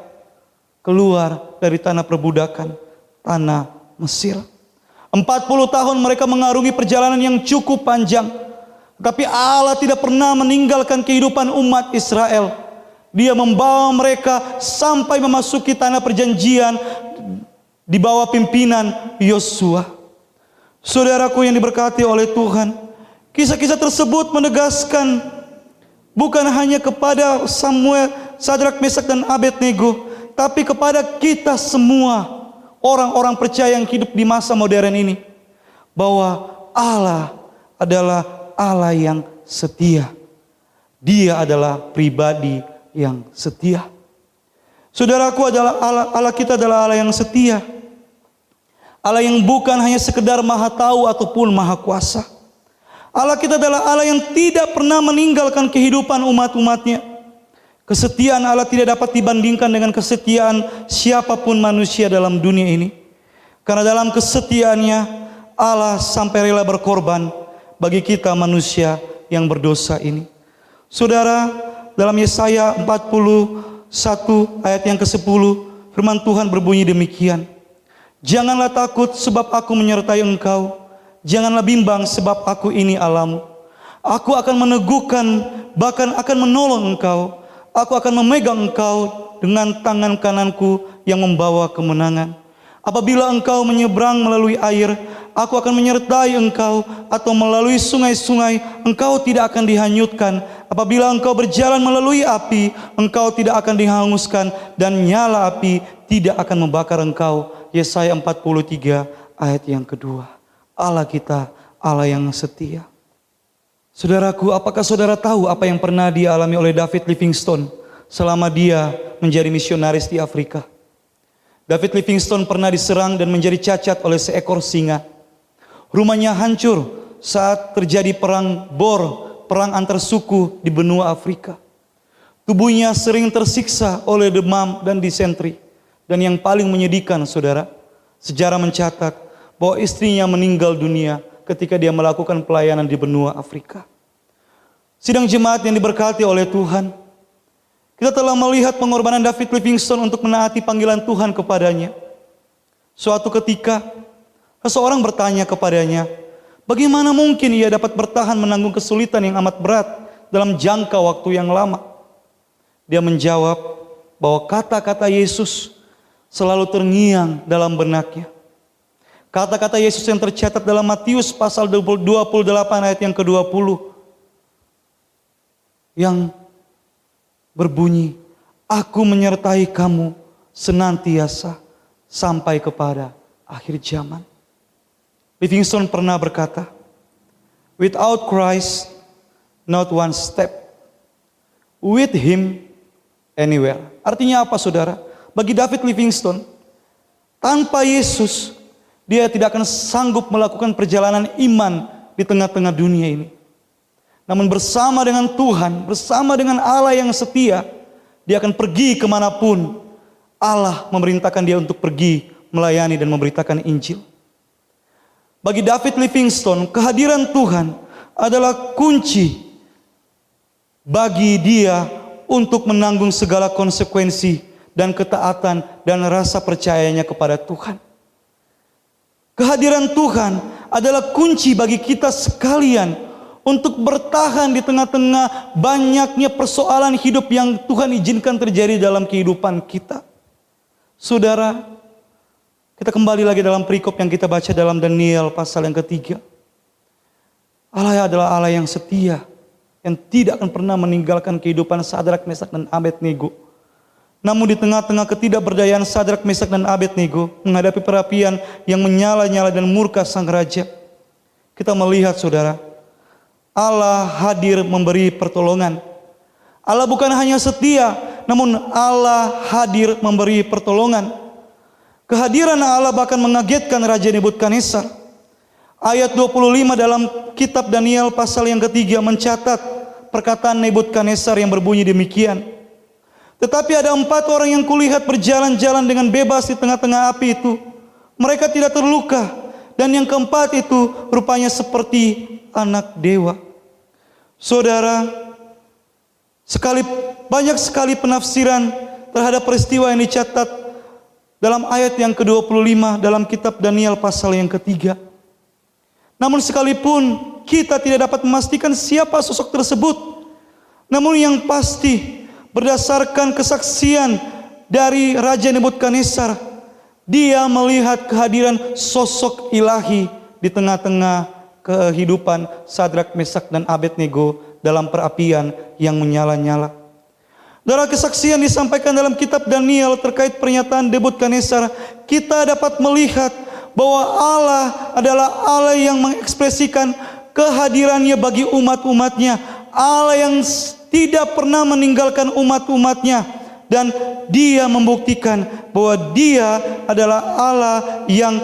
keluar dari tanah perbudakan, tanah Mesir. 40 tahun mereka mengarungi perjalanan yang cukup panjang, tapi Allah tidak pernah meninggalkan kehidupan umat Israel. Dia membawa mereka sampai memasuki tanah perjanjian di bawah pimpinan Yosua. Saudaraku yang diberkati oleh Tuhan, kisah-kisah tersebut menegaskan bukan hanya kepada Samuel, Sadrak, Mesak, dan Abednego, tapi kepada kita semua, orang-orang percaya yang hidup di masa modern ini, bahwa Allah adalah Allah yang setia. Dia adalah pribadi yang setia. Saudaraku, Allah kita adalah Allah yang setia. Allah yang bukan hanya sekedar maha tahu ataupun maha kuasa. Allah kita adalah Allah yang tidak pernah meninggalkan kehidupan umat-umatnya. Kesetiaan Allah tidak dapat dibandingkan dengan kesetiaan siapapun manusia dalam dunia ini. Karena dalam kesetiaannya Allah sampai rela berkorban bagi kita manusia yang berdosa ini. Saudara, dalam Yesaya 41 ayat yang ke-10, firman Tuhan berbunyi demikian. Janganlah takut sebab aku menyertai engkau. Janganlah bimbang sebab aku ini Allahmu. Aku akan meneguhkan, bahkan akan menolong engkau. Aku akan memegang engkau dengan tangan kananku yang membawa kemenangan. Apabila engkau menyeberang melalui air, aku akan menyertai engkau. Atau melalui sungai-sungai, engkau tidak akan dihanyutkan. Apabila engkau berjalan melalui api, engkau tidak akan dihanguskan. Dan nyala api tidak akan membakar engkau. Yesaya 43 ayat yang kedua. Allah kita, Allah yang setia. Saudaraku, apakah saudara tahu apa yang pernah dialami oleh David Livingstone selama dia menjadi misionaris di Afrika? David Livingstone pernah diserang dan menjadi cacat oleh seekor singa. Rumahnya hancur saat terjadi perang Boer, perang antar suku di benua Afrika. Tubuhnya sering tersiksa oleh demam dan disentri. Dan yang paling menyedihkan, saudara, sejarah mencatat bahwa istrinya meninggal dunia ketika dia melakukan pelayanan di benua Afrika. Sidang jemaat yang diberkati oleh Tuhan, kita telah melihat pengorbanan David Livingstone untuk menaati panggilan Tuhan kepadanya. Suatu ketika, seseorang bertanya kepadanya, bagaimana mungkin ia dapat bertahan menanggung kesulitan yang amat berat dalam jangka waktu yang lama? Dia menjawab bahwa kata-kata Yesus selalu terngiang dalam benaknya. Kata-kata Yesus yang tercatat dalam Matius pasal 28 ayat yang ke-20. Yang berbunyi, aku menyertai kamu senantiasa sampai kepada akhir zaman. Livingstone pernah berkata, without Christ, not one step. With Him, anywhere. Artinya apa, saudara? Bagi David Livingstone, tanpa Yesus, dia tidak akan sanggup melakukan perjalanan iman di tengah-tengah dunia ini. Namun bersama dengan Tuhan, bersama dengan Allah yang setia, dia akan pergi kemanapun Allah memerintahkan dia untuk pergi melayani dan memberitakan Injil. Bagi David Livingstone, kehadiran Tuhan adalah kunci bagi dia untuk menanggung segala konsekuensi dan ketaatan dan rasa percayanya kepada Tuhan. Kehadiran Tuhan adalah kunci bagi kita sekalian untuk bertahan di tengah-tengah banyaknya persoalan hidup yang Tuhan izinkan terjadi dalam kehidupan kita. Saudara, kita kembali lagi dalam perikop yang kita baca dalam Daniel pasal yang ketiga. Allah adalah Allah yang setia, yang tidak akan pernah meninggalkan kehidupan Sadrak, Mesak, dan Abednego. Namun di tengah-tengah ketidakberdayaan Sadrak, Mesak, dan Abednego menghadapi perapian yang menyala-nyala dan murka sang raja, kita melihat, saudara, Allah hadir memberi pertolongan. Allah bukan hanya setia, namun Allah hadir memberi pertolongan. Kehadiran Allah bahkan mengagetkan Raja Nebukadnezar. Ayat 25 dalam kitab Daniel pasal yang ketiga mencatat perkataan Nebukadnezar yang berbunyi demikian. Tetapi ada 4 orang yang kulihat berjalan-jalan dengan bebas di tengah-tengah api itu. Mereka tidak terluka. Dan yang keempat itu rupanya seperti anak dewa. Saudara, banyak sekali penafsiran terhadap peristiwa yang dicatat dalam ayat yang ke-25 dalam kitab Daniel pasal yang ketiga. Namun sekalipun kita tidak dapat memastikan siapa sosok tersebut, namun yang pasti berdasarkan kesaksian dari Raja Nebukadnezar, dia melihat kehadiran sosok ilahi di tengah-tengah kehidupan Sadrak, Mesak, dan Abednego dalam perapian yang menyala-nyala. Dalam kesaksian disampaikan dalam kitab Daniel terkait pernyataan Nebukadnezar, kita dapat melihat bahwa Allah adalah Allah yang mengekspresikan kehadirannya bagi umat-umatnya. Allah yang tidak pernah meninggalkan umat-umatnya. Dan dia membuktikan bahwa dia adalah Allah yang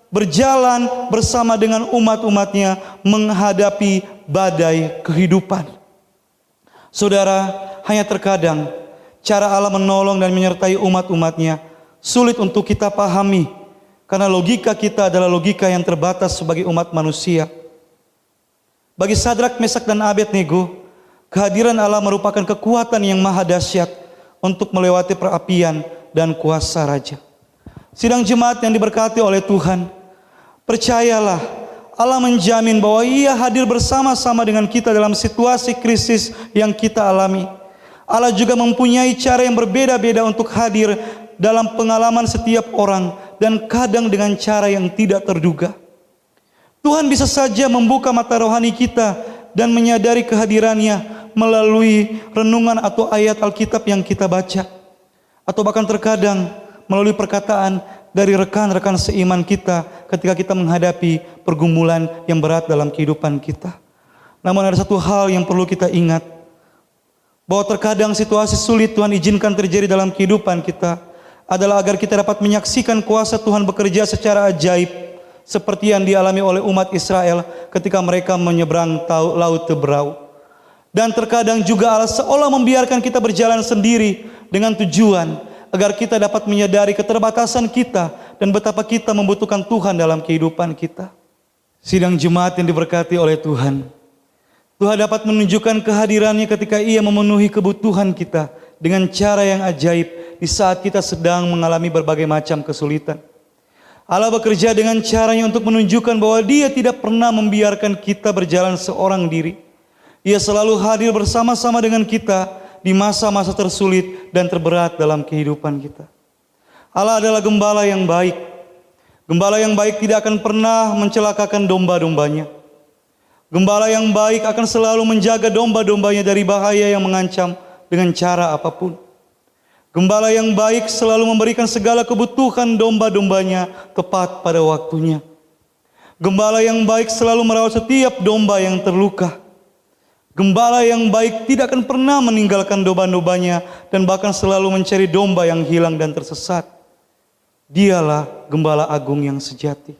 berjalan bersama dengan umat-umatnya menghadapi badai kehidupan. Saudara, hanya terkadang cara Allah menolong dan menyertai umat-umatnya sulit untuk kita pahami, karena logika kita adalah logika yang terbatas sebagai umat manusia. Bagi Sadrak, Mesak, dan Abednego, kehadiran Allah merupakan kekuatan yang maha dahsyat untuk melewati perapian dan kuasa raja. Sidang jemaat yang diberkati oleh Tuhan, percayalah, Allah menjamin bahwa Ia hadir bersama-sama dengan kita dalam situasi krisis yang kita alami. Allah juga mempunyai cara yang berbeda-beda untuk hadir dalam pengalaman setiap orang, dan kadang dengan cara yang tidak terduga. Tuhan bisa saja membuka mata rohani kita dan menyadari kehadirannya melalui renungan atau ayat Alkitab yang kita baca, atau bahkan terkadang melalui perkataan dari rekan-rekan seiman kita ketika kita menghadapi pergumulan yang berat dalam kehidupan kita. Namun ada satu hal yang perlu kita ingat, bahwa terkadang situasi sulit Tuhan izinkan terjadi dalam kehidupan kita adalah agar kita dapat menyaksikan kuasa Tuhan bekerja secara ajaib, seperti yang dialami oleh umat Israel ketika mereka menyeberang Laut Teberau. Dan terkadang juga Allah seolah membiarkan kita berjalan sendiri dengan tujuan agar kita dapat menyadari keterbatasan kita dan betapa kita membutuhkan Tuhan dalam kehidupan kita. Sidang jemaat yang diberkati oleh Tuhan, Tuhan dapat menunjukkan kehadirannya ketika Ia memenuhi kebutuhan kita dengan cara yang ajaib di saat kita sedang mengalami berbagai macam kesulitan. Allah bekerja dengan caranya untuk menunjukkan bahwa Dia tidak pernah membiarkan kita berjalan seorang diri. Ia selalu hadir bersama-sama dengan kita di masa-masa tersulit dan terberat dalam kehidupan kita. Allah adalah gembala yang baik. Gembala yang baik tidak akan pernah mencelakakan domba-dombanya. Gembala yang baik akan selalu menjaga domba-dombanya dari bahaya yang mengancam dengan cara apapun. Gembala yang baik selalu memberikan segala kebutuhan domba-dombanya tepat pada waktunya. Gembala yang baik selalu merawat setiap domba yang terluka. Gembala yang baik tidak akan pernah meninggalkan domba-dombanya dan bahkan selalu mencari domba yang hilang dan tersesat. Dialah gembala agung yang sejati.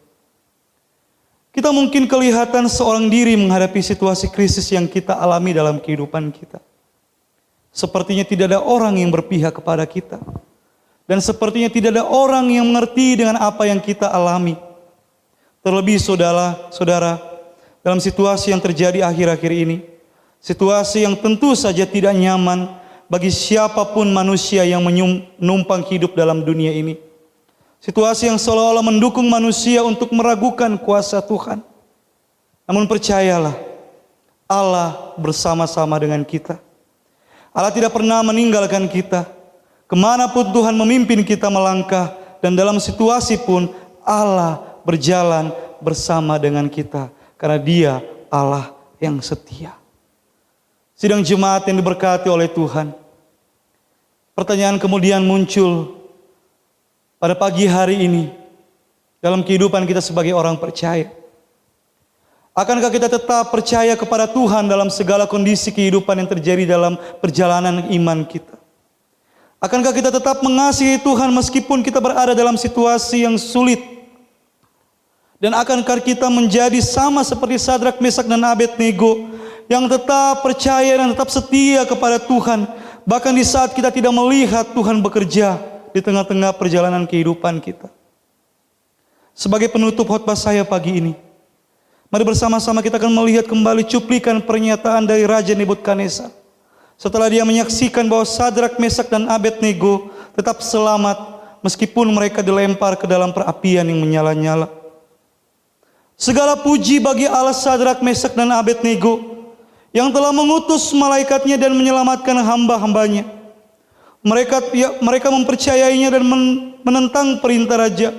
Kita mungkin kelihatan seorang diri menghadapi situasi krisis yang kita alami dalam kehidupan kita. Sepertinya tidak ada orang yang berpihak kepada kita. Dan sepertinya tidak ada orang yang mengerti dengan apa yang kita alami. Terlebih saudara, dalam situasi yang terjadi akhir-akhir ini, situasi yang tentu saja tidak nyaman bagi siapapun manusia yang menumpang hidup dalam dunia ini. Situasi yang seolah-olah mendukung manusia untuk meragukan kuasa Tuhan. Namun percayalah, Allah bersama-sama dengan kita. Allah tidak pernah meninggalkan kita. Kemanapun Tuhan memimpin kita melangkah, dan dalam situasi pun Allah berjalan bersama dengan kita. Karena Dia Allah yang setia. Sidang jemaat yang diberkati oleh Tuhan, pertanyaan kemudian muncul pada pagi hari ini dalam kehidupan kita sebagai orang percaya. Akankah kita tetap percaya kepada Tuhan dalam segala kondisi kehidupan yang terjadi dalam perjalanan iman kita? Akankah kita tetap mengasihi Tuhan meskipun kita berada dalam situasi yang sulit? Dan akankah kita menjadi sama seperti Sadrak, Mesak, dan Abednego yang tetap percaya dan tetap setia kepada Tuhan, bahkan di saat kita tidak melihat Tuhan bekerja di tengah-tengah perjalanan kehidupan kita? Sebagai penutup khotbah saya pagi ini, mari bersama-sama kita akan melihat kembali cuplikan pernyataan dari Raja Nebukadnezar. Setelah dia menyaksikan bahwa Sadrak, Mesak, dan Abednego tetap selamat meskipun mereka dilempar ke dalam perapian yang menyala-nyala. Segala puji bagi Allah Sadrak, Mesak, dan Abednego yang telah mengutus malaikatnya dan menyelamatkan hamba-hambanya. Mereka mempercayainya dan menentang perintah raja,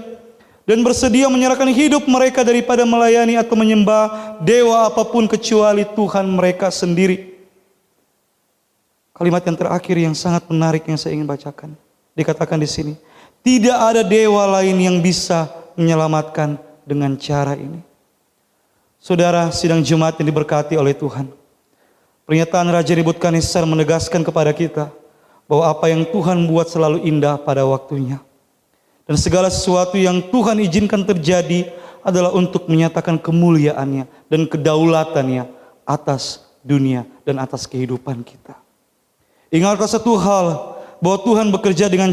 dan bersedia menyerahkan hidup mereka daripada melayani atau menyembah dewa apapun kecuali Tuhan mereka sendiri. Kalimat yang terakhir yang sangat menarik yang saya ingin bacakan. Dikatakan di sini, tidak ada dewa lain yang bisa menyelamatkan dengan cara ini. Saudara, sidang jemaat yang diberkati oleh Tuhan, pernyataan Raja Nebukadnezar menegaskan kepada kita bahwa apa yang Tuhan buat selalu indah pada waktunya. Dan segala sesuatu yang Tuhan izinkan terjadi adalah untuk menyatakan kemuliaannya dan kedaulatannya atas dunia dan atas kehidupan kita. Ingatlah satu hal, bahwa Tuhan bekerja dengan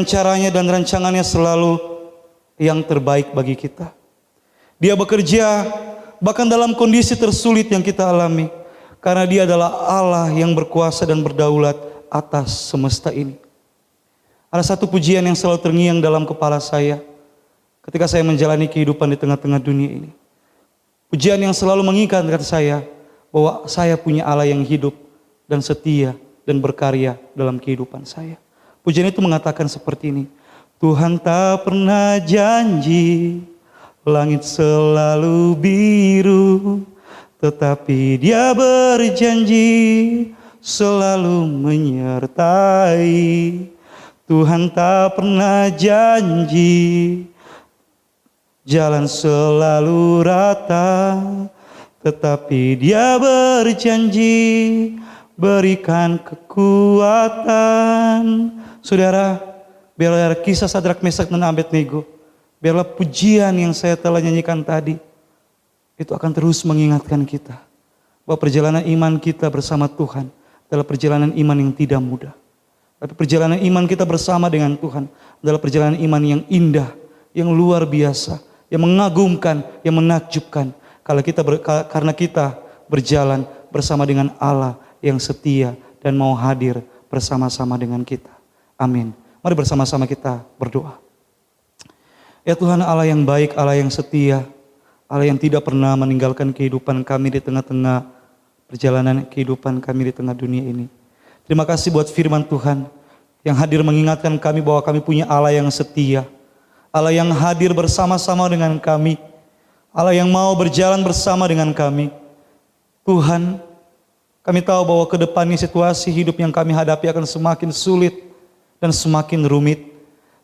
caranya dan rancangannya selalu yang terbaik bagi kita. Dia bekerja bahkan dalam kondisi tersulit yang kita alami, karena Dia adalah Allah yang berkuasa dan berdaulat atas semesta ini. Ada satu pujian yang selalu terngiang dalam kepala saya ketika saya menjalani kehidupan di tengah-tengah dunia ini. Pujian yang selalu mengikat saya bahwa saya punya Allah yang hidup dan setia dan berkarya dalam kehidupan saya. Pujian itu mengatakan seperti ini. Tuhan tak pernah janji langit selalu biru, tetapi Dia berjanji selalu menyertai. Tuhan tak pernah janji jalan selalu rata, tetapi Dia berjanji berikan kekuatan. Saudara, biarlah kisah Sadrak, Mesak dan Abednego, biarlah pujian yang saya telah nyanyikan tadi itu akan terus mengingatkan kita bahwa perjalanan iman kita bersama Tuhan adalah perjalanan iman yang tidak mudah. Tapi perjalanan iman kita bersama dengan Tuhan adalah perjalanan iman yang indah, yang luar biasa, yang mengagumkan, yang menakjubkan. Karena kita berjalan bersama dengan Allah yang setia dan mau hadir bersama-sama dengan kita. Amin. Mari bersama-sama kita berdoa. Ya Tuhan, Allah yang baik, Allah yang setia, Allah yang tidak pernah meninggalkan kehidupan kami di tengah-tengah perjalanan kehidupan kami di tengah dunia ini. Terima kasih buat firman Tuhan yang hadir mengingatkan kami bahwa kami punya Allah yang setia, Allah yang hadir bersama-sama dengan kami, Allah yang mau berjalan bersama dengan kami. Tuhan, kami tahu bahwa ke depannya situasi hidup yang kami hadapi akan semakin sulit dan semakin rumit.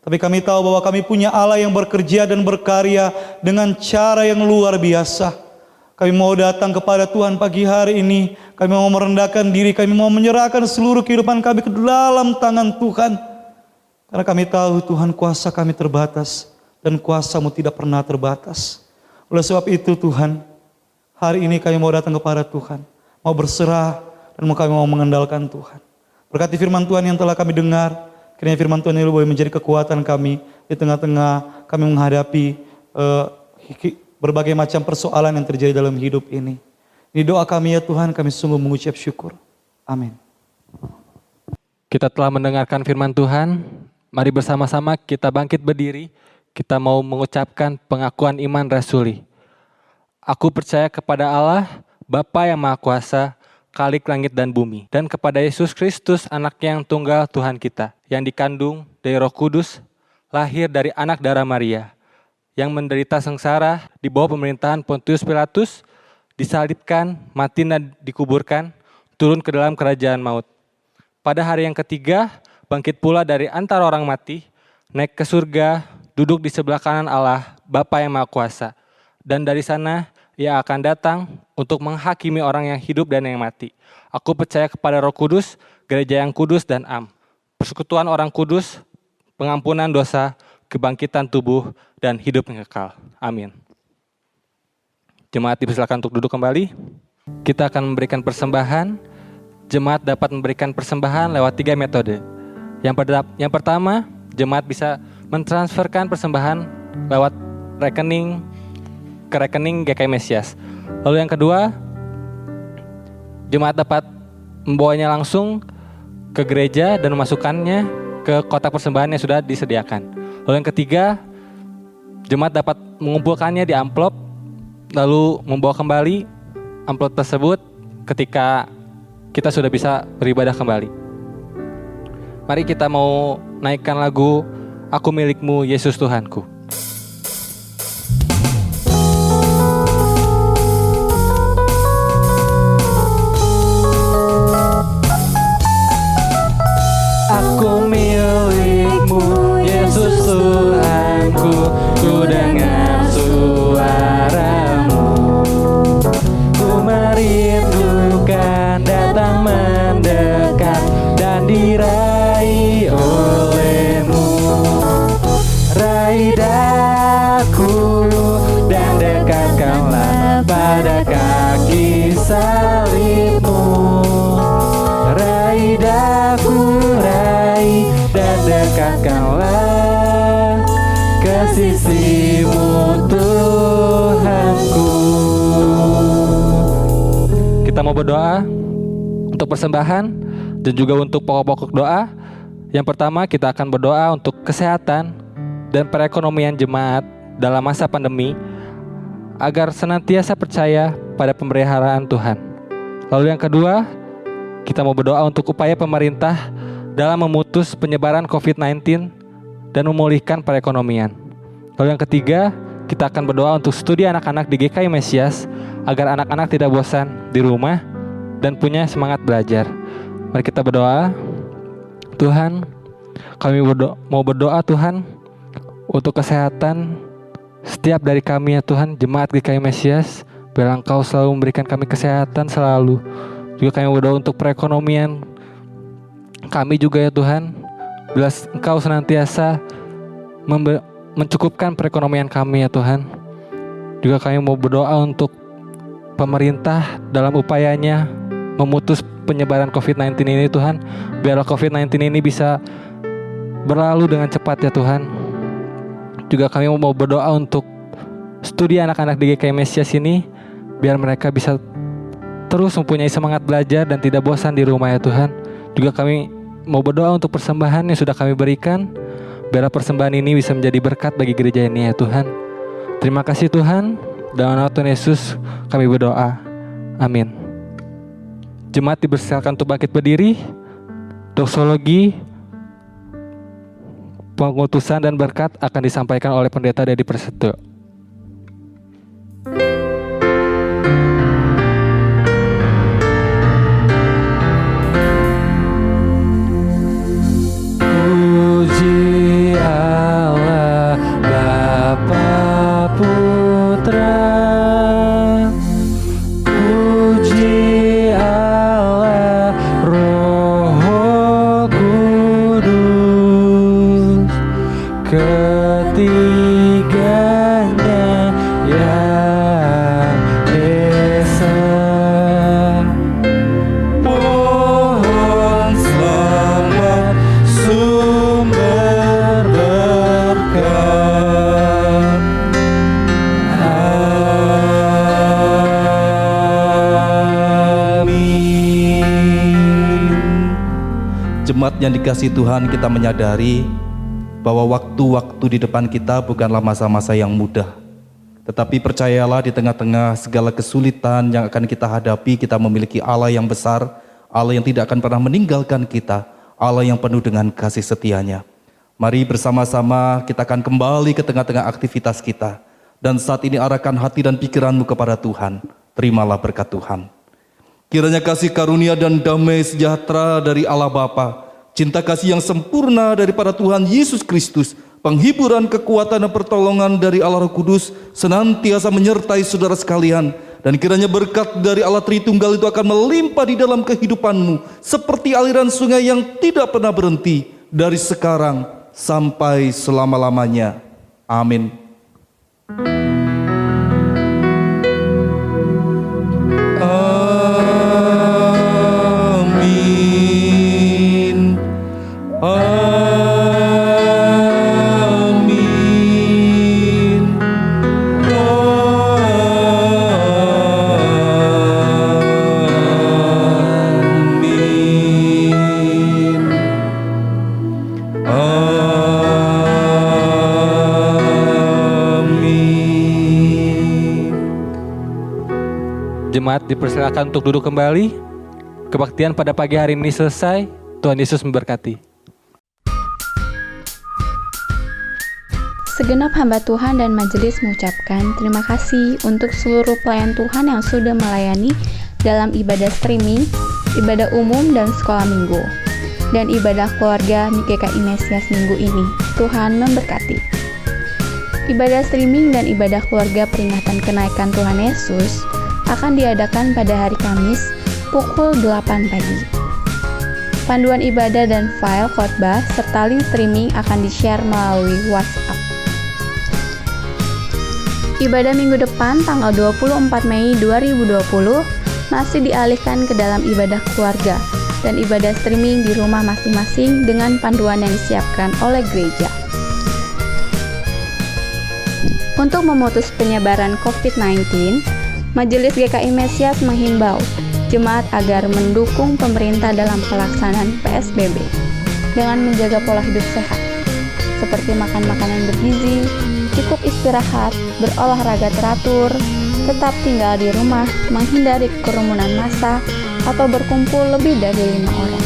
Tapi kami tahu bahwa kami punya Allah yang bekerja dan berkarya dengan cara yang luar biasa. Kami mau datang kepada Tuhan pagi hari ini. Kami mau merendahkan diri, kami mau menyerahkan seluruh kehidupan kami ke dalam tangan Tuhan. Karena kami tahu Tuhan, kuasa kami terbatas dan kuasa-Mu tidak pernah terbatas. Oleh sebab itu Tuhan, hari ini kami mau datang kepada Tuhan, mau berserah dan kami mau mengandalkan Tuhan. Berkati firman Tuhan yang telah kami dengar, kiranya firman Tuhan ini boleh menjadi kekuatan kami di tengah-tengah kami menghadapi berbagai macam persoalan yang terjadi dalam hidup ini. Ini doa kami ya Tuhan, kami sungguh mengucap syukur. Amin. Kita telah mendengarkan firman Tuhan. Mari bersama-sama kita bangkit berdiri. Kita mau mengucapkan pengakuan iman rasuli. Aku percaya kepada Allah, Bapa yang Maha Kuasa, Khalik langit dan bumi, dan kepada Yesus Kristus, Anak-Nya yang tunggal Tuhan kita, yang dikandung dari Roh Kudus, lahir dari anak darah Maria, yang menderita sengsara di bawah pemerintahan Pontius Pilatus, disalibkan, mati dan dikuburkan, turun ke dalam kerajaan maut. Pada hari yang ketiga, bangkit pula dari antara orang mati, naik ke surga, duduk di sebelah kanan Allah, Bapa yang Maha Kuasa. Dan dari sana, Ia akan datang untuk menghakimi orang yang hidup dan yang mati. Aku percaya kepada Roh Kudus, gereja yang kudus dan am, persekutuan orang kudus, pengampunan dosa, kebangkitan tubuh, dan hidup yang kekal. Amin. Jemaat dipersilakan untuk duduk kembali. Kita akan memberikan persembahan. Jemaat dapat memberikan persembahan lewat 3 metode. Yang pertama, jemaat bisa mentransferkan persembahan lewat rekening ke rekening GKI Mesias. Lalu yang kedua, jemaat dapat membawanya langsung ke gereja dan memasukkannya ke kotak persembahan yang sudah disediakan. Lalu yang ketiga, jemaat dapat mengumpulkannya di amplop, lalu membawa kembali amplop tersebut ketika kita sudah bisa beribadah kembali. Mari kita mau naikkan lagu Aku Milikmu Yesus Tuhanku. Aku milikmu Yesus Tuhanku, ku dengar suaramu, ku merindukan datang mendekat dan diraih olehmu, raih angkatkanlah ke sisimu Tuhanku. Kita mau berdoa untuk persembahan dan juga untuk pokok-pokok doa. Yang pertama, kita akan berdoa untuk kesehatan dan perekonomian jemaat dalam masa pandemi agar senantiasa percaya pada pemeliharaan Tuhan. Lalu yang kedua, kita mau berdoa untuk upaya pemerintah dalam memutus penyebaran COVID-19 dan memulihkan perekonomian. Lalu yang ketiga, kita akan berdoa untuk studi anak-anak di GKI Mesias agar anak-anak tidak bosan di rumah dan punya semangat belajar. Mari kita berdoa. Tuhan, kami mau berdoa Tuhan untuk kesehatan setiap dari kami ya Tuhan, jemaat GKI Mesias. Biar Engkau selalu memberikan kami kesehatan selalu. Juga kami berdoa untuk perekonomian kami juga ya Tuhan. Bila Engkau senantiasa mencukupkan perekonomian kami ya Tuhan. Juga kami mau berdoa untuk pemerintah dalam upayanya memutus penyebaran COVID-19 ini Tuhan. Biarlah COVID-19 ini bisa berlalu dengan cepat ya Tuhan. Juga kami mau berdoa untuk studi anak-anak di GKI Mesias ini, biar mereka bisa terus mempunyai semangat belajar dan tidak bosan di rumah ya Tuhan. Juga kami mau berdoa untuk persembahan yang sudah kami berikan, biarlah persembahan ini bisa menjadi berkat bagi gereja ini ya Tuhan. Terima kasih Tuhan. Dalam nama Tuhan Yesus kami berdoa. Amin. Jemaat dipersilakan untuk bangkit berdiri. Doksologi, pengutusan dan berkat akan disampaikan oleh pendeta Dedi Prasetyo. Puji Allah Bapa Putra, puji Allah Roh Kudus, ketiganya yang esa. Pohon selamat, sumber berkat. Amin. Jemaat yang dikasihi Tuhan, kita menyadari bahwa waktu-waktu di depan kita bukanlah masa-masa yang mudah. Tetapi percayalah, di tengah-tengah segala kesulitan yang akan kita hadapi, kita memiliki Allah yang besar, Allah yang tidak akan pernah meninggalkan kita, Allah yang penuh dengan kasih setianya. Mari bersama-sama kita akan kembali ke tengah-tengah aktivitas kita. Dan saat ini arahkan hati dan pikiranmu kepada Tuhan. Terimalah berkat Tuhan. Kiranya kasih karunia dan damai sejahtera dari Allah Bapa, cinta kasih yang sempurna daripada Tuhan Yesus Kristus, penghiburan, kekuatan dan pertolongan dari Allah Roh Kudus senantiasa menyertai saudara sekalian. Dan kiranya berkat dari Allah Tritunggal itu akan melimpah di dalam kehidupanmu seperti aliran sungai yang tidak pernah berhenti dari sekarang sampai selama-lamanya. Amin. Amin. Amin. Amin. Amin. Jemaat dipersilakan untuk duduk kembali. Kebaktian pada pagi hari ini selesai. Tuhan Yesus memberkati. Segenap hamba Tuhan dan majelis mengucapkan terima kasih untuk seluruh pelayan Tuhan yang sudah melayani dalam ibadah streaming, ibadah umum dan sekolah minggu, dan ibadah keluarga GKI Mesias minggu ini. Tuhan memberkati. Ibadah streaming dan ibadah keluarga peringatan kenaikan Tuhan Yesus akan diadakan pada hari Kamis pukul 8 pagi. Panduan ibadah dan file khotbah serta link streaming akan di-share melalui WhatsApp. Ibadah minggu depan tanggal 24 Mei 2020 masih dialihkan ke dalam ibadah keluarga dan ibadah streaming di rumah masing-masing dengan panduan yang disiapkan oleh gereja. Untuk memutus penyebaran COVID-19, Majelis GKI Mesias menghimbau jemaat agar mendukung pemerintah dalam pelaksanaan PSBB dengan menjaga pola hidup sehat, seperti makan makanan bergizi, cukup istirahat, berolahraga teratur, tetap tinggal di rumah, menghindari kerumunan massa, atau berkumpul lebih dari 5 orang.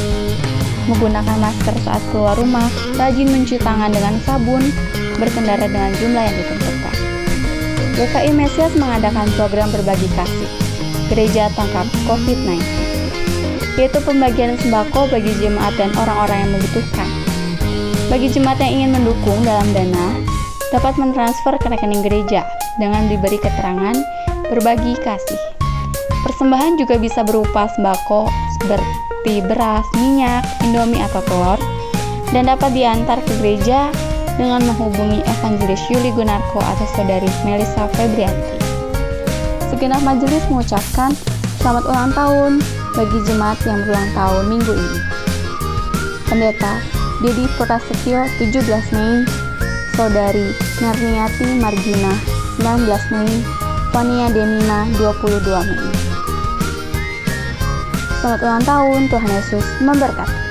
Menggunakan masker saat keluar rumah, rajin mencuci tangan dengan sabun, berkendara dengan jumlah yang ditentukan. GKI Mesias mengadakan program berbagi kasih, Gereja Tangkap COVID-19, yaitu pembagian sembako bagi jemaat dan orang-orang yang membutuhkan. Bagi jemaat yang ingin mendukung dalam dana, dapat mentransfer ke rekening gereja dengan diberi keterangan berbagi kasih. Persembahan juga bisa berupa sembako seperti beras, minyak, indomie atau telur, dan dapat diantar ke gereja dengan menghubungi Evangelis Yuli Gunarko atau Saudari Melissa Febrianti. Segenap majelis mengucapkan selamat ulang tahun bagi jemaat yang berulang tahun minggu ini. Pendeta Dedi Prasetyo 17 Mei, Saudari Narniati Margina 19 Mei, Fania Demina 22 Mei. Selamat ulang tahun, Tuhan Yesus memberkati.